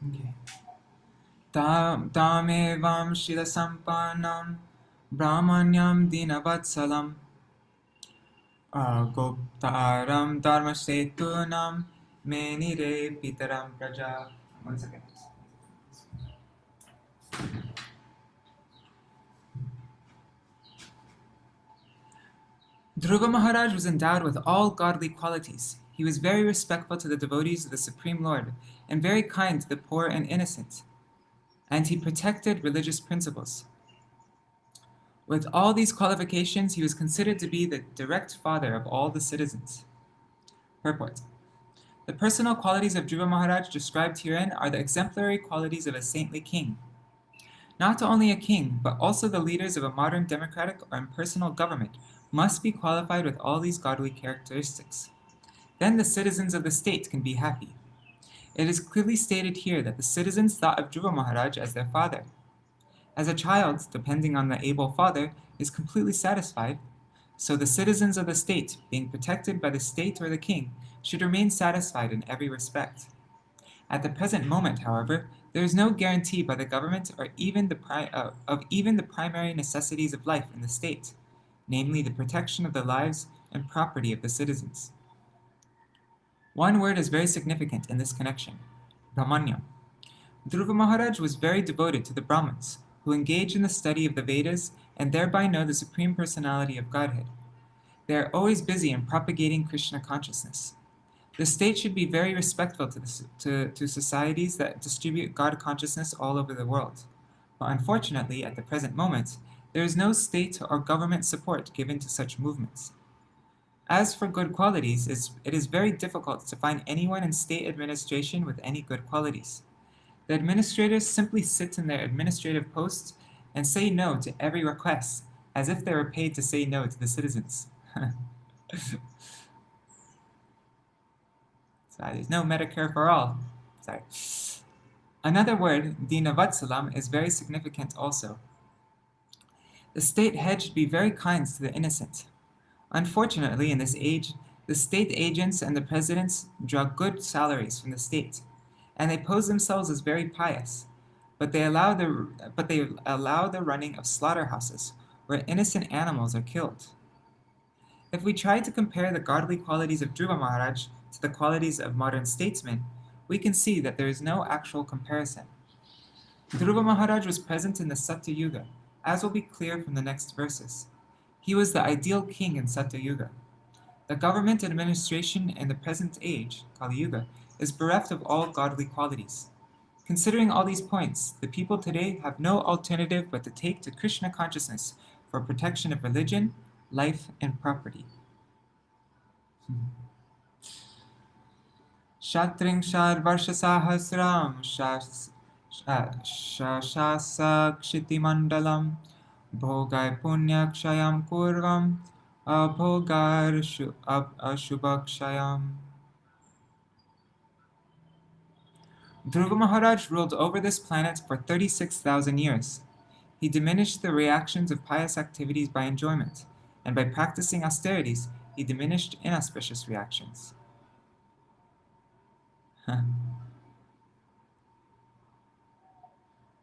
Okay. Tamevam Shila Sampanam Brahmanyam Dinavatsalam Goptaram Dharmasetunam Menire Pitaram Praja. 1 second. Dhruva Maharaj was endowed with all godly qualities. He was very respectful to the devotees of the Supreme Lord and very kind to the poor and innocent. And he protected religious principles. With all these qualifications, he was considered to be the direct father of all the citizens. Purport. The personal qualities of Dhruva Maharaj described herein are the exemplary qualities of a saintly king. Not only a king, but also the leaders of a modern democratic or impersonal government must be qualified with all these godly characteristics. Then the citizens of the state can be happy. It is clearly stated here that the citizens thought of Dhruva Maharaj as their father. As a child, depending on the able father, is completely satisfied, so the citizens of the state, being protected by the state or the king, should remain satisfied in every respect. At the present moment, however, there is no guarantee by the government or even the primary necessities of life in the state, namely the protection of the lives and property of the citizens. One word is very significant in this connection, Brahmanyam. Dhruva Maharaj was very devoted to the Brahmins, who engage in the study of the Vedas and thereby know the Supreme Personality of Godhead. They are always busy in propagating Krishna consciousness. The state should be very respectful to societies that distribute God consciousness all over the world. But unfortunately, at the present moment, there is no state or government support given to such movements. As for good qualities, it is very difficult to find anyone in state administration with any good qualities. The administrators simply sit in their administrative posts and say no to every request, as if they were paid to say no to the citizens. There's no Medicare for all. Another word, Dinavatsalam, is very significant also. The state head should be very kind to the innocent. Unfortunately, in this age, The state agents and the presidents draw good salaries from the state, and they pose themselves as very pious, but they allow the running of slaughterhouses where innocent animals are killed. If we try to compare the godly qualities of Dhruva Maharaj to the qualities of modern statesmen, we can see that there is no actual comparison. Dhruva Maharaj was present in the Satya Yuga, as will be clear from the next verses. He was the ideal king in Satya Yuga. The government and administration in the present age, Kali Yuga, is bereft of all godly qualities. Considering all these points, the people today have no alternative but to take to Krishna consciousness for protection of religion, life, and property. Shatringshad Varshasahasram Shashasa Kshitimandalam Bhogai Punyakshayam Kurvam Abhogar Ashubhakshayam. Dhruva Maharaj ruled over this planet for 36,000 years. He diminished the reactions of pious activities by enjoyment, and by practicing austerities, he diminished inauspicious reactions.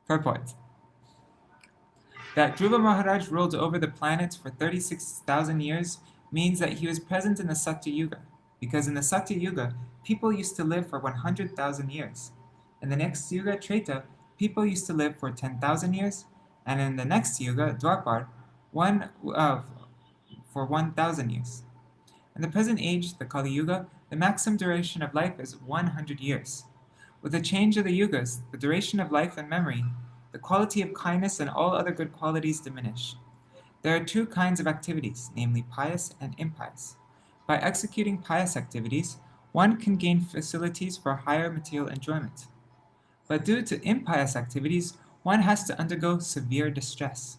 Purport. That Dhruva Maharaj ruled over the planet for 36,000 years means that he was present in the Satya Yuga, because in the Satya Yuga, people used to live for 100,000 years. In the next Yuga, Treta, people used to live for 10,000 years, and in the next Yuga, Dwapar, for 1,000 years. In the present age, the Kali Yuga, the maximum duration of life is 100 years. With the change of the Yugas, the duration of life and memory, the quality of kindness and all other good qualities diminish. There are two kinds of activities, namely pious and impious. By executing pious activities, one can gain facilities for higher material enjoyment. But due to impious activities, one has to undergo severe distress.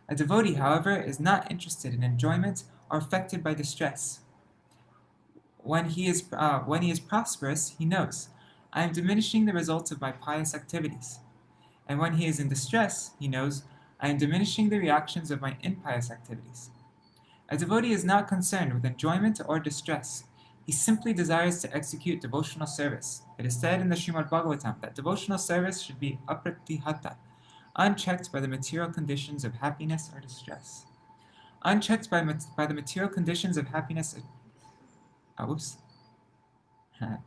A devotee, however, is not interested in enjoyment or affected by distress. When he is prosperous, he knows, I am diminishing the results of my pious activities. And when he is in distress, he knows, I am diminishing the reactions of my impious activities. A devotee is not concerned with enjoyment or distress. He simply desires to execute devotional service. It is said in the Śrīmad-Bhāgavatam that devotional service should be apratihata, unchecked by the material conditions of happiness or distress. Unchecked by the material conditions of happiness.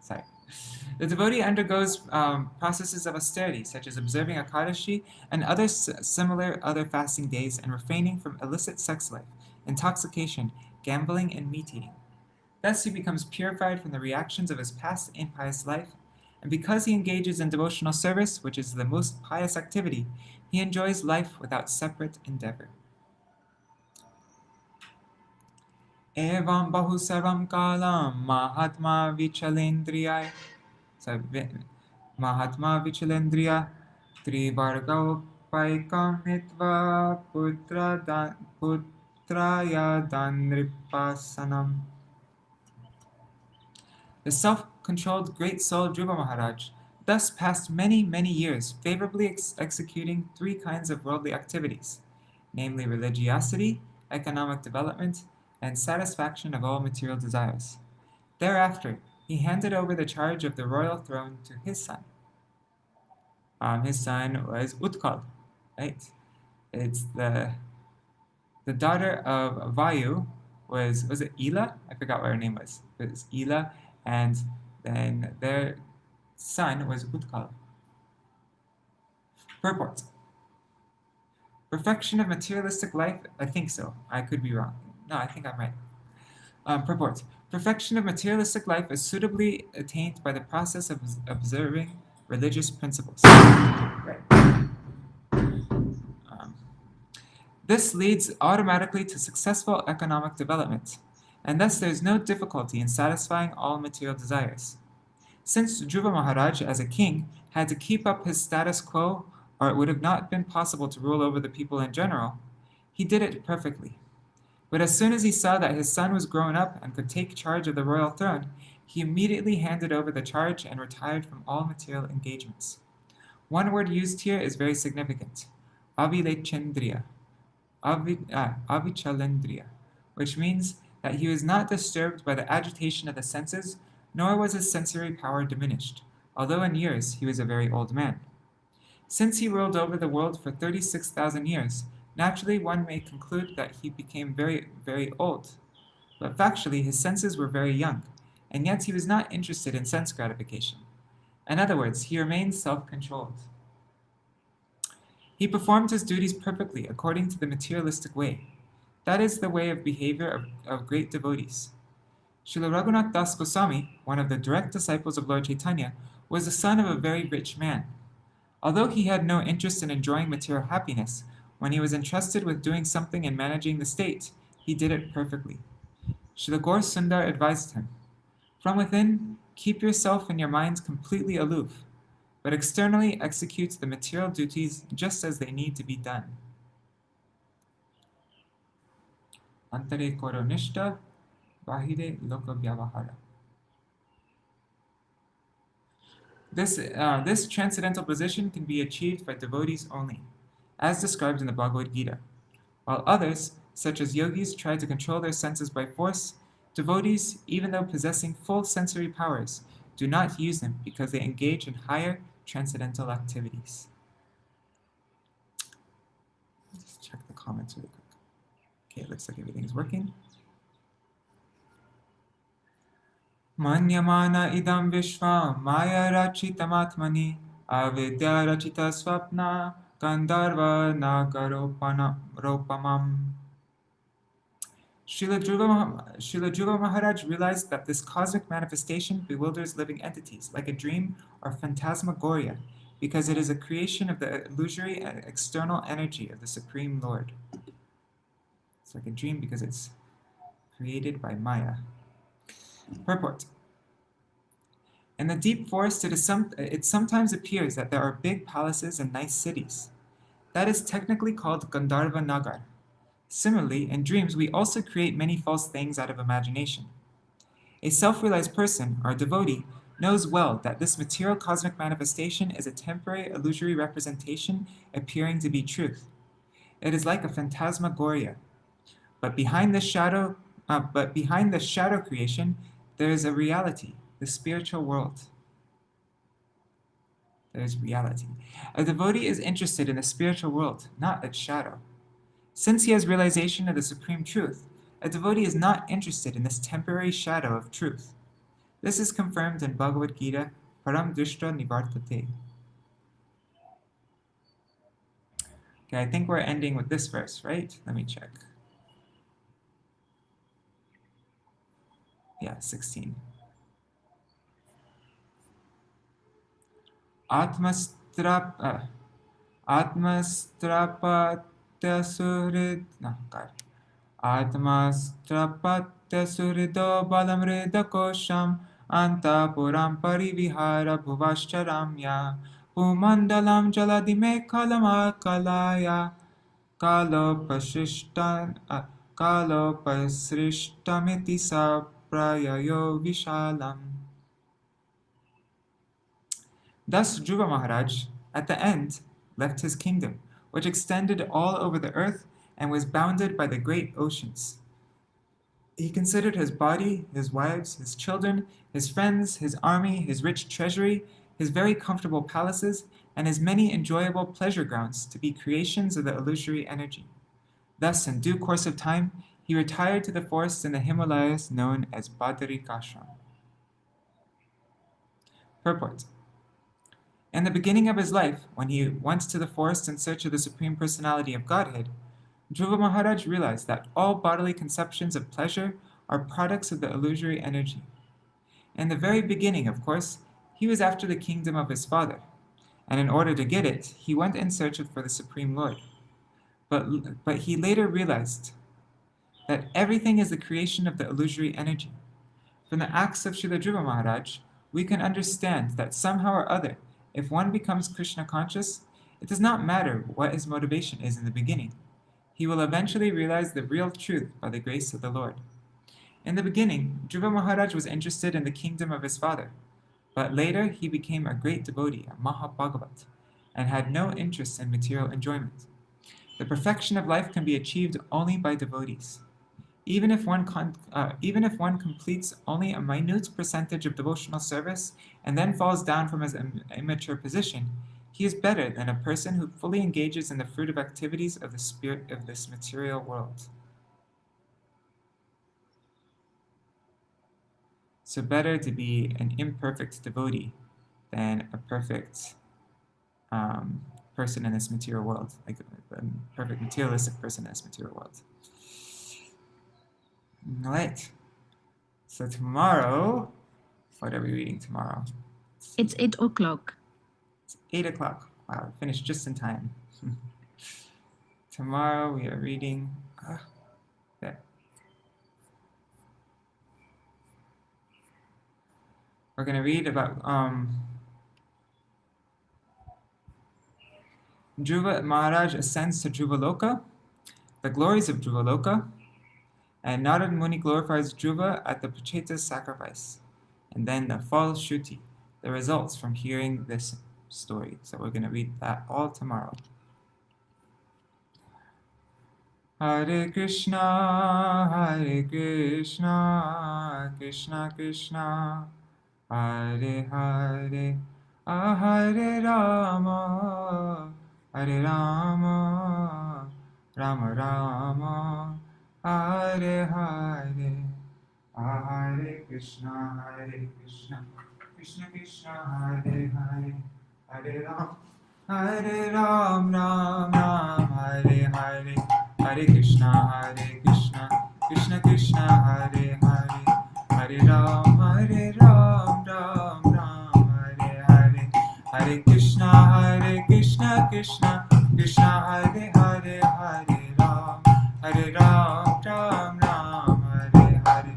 Sorry. The devotee undergoes processes of austerity, such as observing Ekadashi and other fasting days, and refraining from illicit sex life, intoxication, gambling, and meat eating. Thus he becomes purified from the reactions of his past impious life, and because he engages in devotional service, which is the most pious activity, he enjoys life without separate endeavor. Evam bahusarvam kalam mahatma vichalendriya trivargapaikam mitva putraya danripasanam. The self-controlled great soul Dhruva Maharaj thus passed many, many years favorably executing three kinds of worldly activities, namely religiosity, economic development, and satisfaction of all material desires. Thereafter, he handed over the charge of the royal throne to his son. His son was Utkal, right? It's the daughter of Vayu was it Ila? I forgot what her name was. It was Ila, and then their son was Utkal. Purport. Perfection of materialistic life? I think so. I could be wrong. No, I think I'm right. Purport. Perfection of materialistic life is suitably attained by the process of observing religious principles. Right. This leads automatically to successful economic development, and thus there is no difficulty in satisfying all material desires. Since Dhruva Maharaj, as a king, had to keep up his status quo, or it would have not been possible to rule over the people in general, he did it perfectly. But as soon as he saw that his son was grown up and could take charge of the royal throne, he immediately handed over the charge and retired from all material engagements. One word used here is very significant, avichalendriya, which means that he was not disturbed by the agitation of the senses, nor was his sensory power diminished, although in years he was a very old man. Since he ruled over the world for 36,000 years, naturally one may conclude that he became very, very old. But factually, his senses were very young, and yet he was not interested in sense gratification. In other words, he remained self-controlled. He performed his duties perfectly according to the materialistic way. That is the way of behavior of great devotees. Srila Raghunath Das Goswami, one of the direct disciples of Lord Chaitanya, was the son of a very rich man. Although he had no interest in enjoying material happiness, when he was entrusted with doing something in managing the state, he did it perfectly. Srila Gaur Sundar advised him, "From within, keep yourself and your minds completely aloof, but externally execute the material duties just as they need to be done." Antare koro nishta, bahire loka vyavahara. This transcendental position can be achieved by devotees only, as described in the Bhagavad Gita. While others, such as yogis, try to control their senses by force, devotees, even though possessing full sensory powers, do not use them because they engage in higher transcendental activities. Just check the comments really quick. Okay, it looks like everything is working. Manyamana idam vishva maya rachitamatmani avidya rachita swapna gandharva nagaropamam. Srila Dhruva Maharaj realized that this cosmic manifestation bewilders living entities like a dream or phantasmagoria because it is a creation of the illusory and external energy of the Supreme Lord. It's like a dream because it's created by Maya. Purport. In the deep forest, it sometimes appears that there are big palaces and nice cities. That is technically called Gandharva Nagar. Similarly, in dreams, we also create many false things out of imagination. A self-realized person, or devotee, knows well that this material cosmic manifestation is a temporary illusory representation appearing to be truth. It is like a phantasmagoria. But behind the shadow creation, there is a reality, the spiritual world. There is reality. A devotee is interested in the spiritual world, not its shadow. Since he has realization of the supreme truth, a devotee is not interested in this temporary shadow of truth. This is confirmed in Bhagavad Gita, Param Drishta Nivartate. Okay, I think we're ending with this verse, right? Let me check. Yeah, 16. Atmastrapatya surido balamrida kosham antapuram parivihara bhuvascharamya pumandalam jaladime kalamakalaya kalopasrishtamiti saprayayo vishalam. Thus Dhruva Maharaj, at the end, left his kingdom, which extended all over the earth and was bounded by the great oceans. He considered his body, his wives, his children, his friends, his army, his rich treasury, his very comfortable palaces, and his many enjoyable pleasure grounds to be creations of the illusory energy. Thus, in due course of time, he retired to the forests in the Himalayas known as Badarikashram. Purport. In the beginning of his life, when he went to the forest in search of the Supreme Personality of Godhead, Dhruva Maharaj realized that all bodily conceptions of pleasure are products of the illusory energy. In the very beginning, of course, he was after the kingdom of his father, and in order to get it, he went in search for the Supreme Lord. But he later realized that everything is the creation of the illusory energy. From the acts of Srila Dhruva Maharaj, we can understand that somehow or other, if one becomes Krishna conscious, it does not matter what his motivation is in the beginning. He will eventually realize the real truth by the grace of the Lord. In the beginning, Dhruva Maharaj was interested in the kingdom of his father, but later he became a great devotee, a Mahabhagavat, and had no interest in material enjoyment. The perfection of life can be achieved only by devotees. Even if one completes only a minute percentage of devotional service and then falls down from his immature position, he is better than a person who fully engages in the fruitive activities of the spirit of this material world. So better to be an imperfect devotee than a perfect person in this material world, like a perfect materialistic person in this material world. All right. So tomorrow, what are we reading tomorrow? It's 8 o'clock. It's 8 o'clock. Wow, finished just in time. Tomorrow we are reading. There. We're going to read about Dhruva Maharaj ascends to Dhruva Loka, the glories of Dhruva Loka, and Narad Muni glorifies Dhruva at the Pacheta's sacrifice, and then the Phal Shruti, the results from hearing this story. So we're going to read that all tomorrow. Hare Krishna, Krishna Krishna, Hare Hare, Hare Rama, Hare Rama, Rama Rama, Hare Hare, Hare Krishna, Krishna Krishna, Hare Hare, Hare Rama, Hare Ram, Ram Ram, Hare Hare, Hare Krishna, Krishna Krishna, Hare Hare, Hare Ram, Ram Ram, Hare Hare, Hare Krishna, Krishna Krishna, Hare Hare, Hare Ram, Ram Ram, Hare Hare,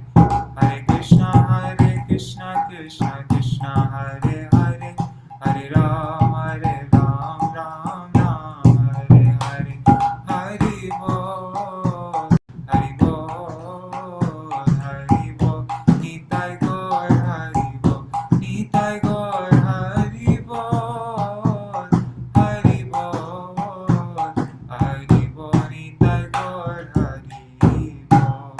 Hare Krishna, Krishna Krishna, Hare Hare, Hare Ram, Ram Ram, Hare Hare, Hari Bol, Hari Bol, Hari Bol, Nitai Gaur, Hari Bol, Nitai Gaur, Hari Bol, Hari Bol, Hari Bol, Nitai Gaur, Hari Bol.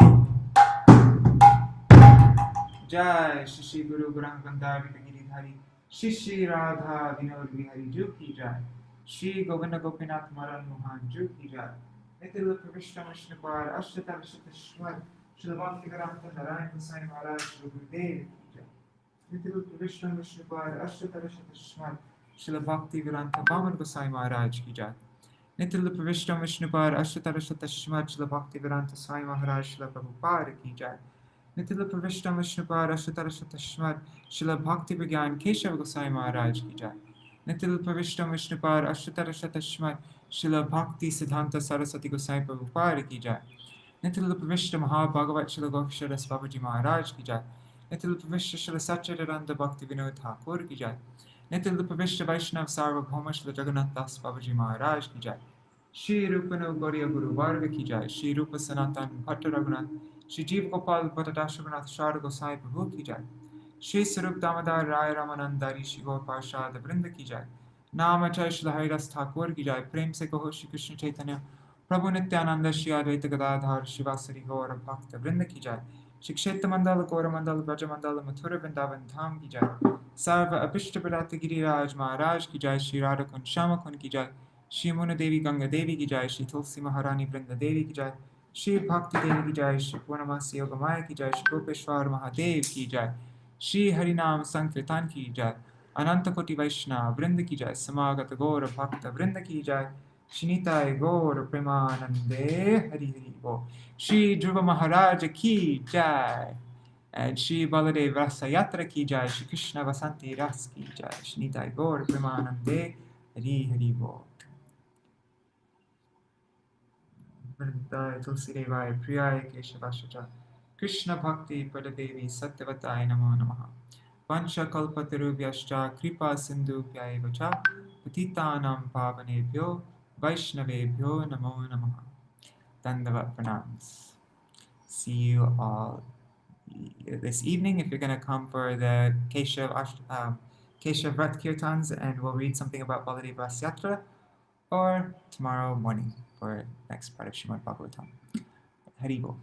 Jai Shri Guru Granthadhari Giridhari Shri Radha Vinod Vihari Ju Ki Jai, Shri Govinda Gopinath Maran Mohan Ju Ki Jai, Nitil Pravishta Vishnupar Ashtata Vishata Shwar Shri Bhakti Garanta Narayan Gosai Maharaj Shri Gurudev Ki Jai, Nitil Pravishta Vishnupar Ashtata Vishata Shwar Shri Bhakti Garanta Vaman Gosai Maharaj Ki Jai, Nitil Pravishta Vishnupar Ashtata Vishata Shwar Shri Bhakti Garanta Sai Maharaj Shri Prabhupada Ki Jai, Nitil Pravishta Vishnupar Ashtata Vishata Shwar Shri Bhakti Vigyan Keshav Gosai Maharaj Ki Jai, Nitil Pravishta Vishnupar Ashtata Vishata Shwar Shri Bhakti Siddhanta Saraswati Gosai Prabhupada Ki Jai, Nitil Pravishta Mahabhagavat Shri Goksharas Babaji Maharaj Ki Jai, Nitil Pravishta Shri Satchidananda Bhakti Vinod Thakur Ki Jai, Nitil Pravishta Vaishnav Sarvabhauma Shri Jagannath Das Babaji Maharaj Ki Jai, Shri Rupano Gauriya Guru Varga Ki Jai, Shri Rupa Sanatan Bhatta Raghunath, Shri Jeev Gopal Bhatta Dashranath Shara Gosai Prabhu Ki Jai, Shri Sarup Damodar Rai Ramanandari Shri Gaur Parshad Vrinda Ki Jai, Nama Jai Shri Haridas Thakur Ki Jai, Prem Se Kaho Shri Krishna Chaitanya Prabhu Nityananda Shri Advaita Gadadhar Shivasari Gaur Bhakta Vrinda Ki Jai, Shri Kshetra Mandala Gaura Mandala Braja Mandala Mathura Vrindavan Dham Ki Jai, Sarva Abhishta Pradata Giriraj Maharaj Ki Jai, Shri Radha Kun Shama Kun Ki Jai, Shri Muna Devi Ganga Devi Ki Jai, Shri Tulsi Maharani Vrinda Devi Ki Jai, Shri Bhakti Devi Ki Jai, Shri Purnamasi Yogamaya Ki Jai, Shri Gopeshwar Mahadev Ki Jai, Shri Harinam Sankirtan Ki Jai, Ananta Koti Vaishnava Vrinda Ki Jai, Samagata Gaura Bhakta Vrinda Ki Jai, Shri Nitai Gaura Premanande Hari Hari Bo, Shri Dhruva Maharaj Ki Jai, and Shri Baladev Rasa Yatra Ki Jai, Shri Krishna Vasanti Ras Ki Jai, Shri Nitai Gaura Premanande Hari Hari Bo. Vrindaye Tulsi Devaya Priyaya Keshavashaja Krishna Bhakti Padadevi Satyavatai Namo Namaha Vancha Kalpatarubhyascha Kripa Sindhu Pyaivacha Patitanam Pavanebhyo Vaishnavebhyo Namo Namaha. Dandavat Pranams. See you all this evening if you're going to come for the Keshav Vrat Kirtans, and we'll read something about Baladev Ras Yatra, or tomorrow morning for next part of Śrīmad-Bhāgavatam. Hari Bol.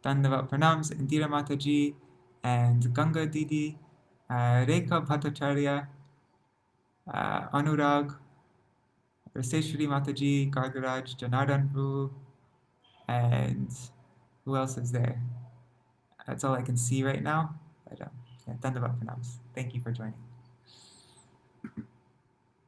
Dandavat Pranams, Indira Mataji, and Ganga Didi, Rekha Bhattacharya, Anurag, Raseshwari Mataji, Gargaraj, Janardan Prabhu, and who else is there? That's all I can see right now. But yeah, Dandavat Pranams. Thank you for joining.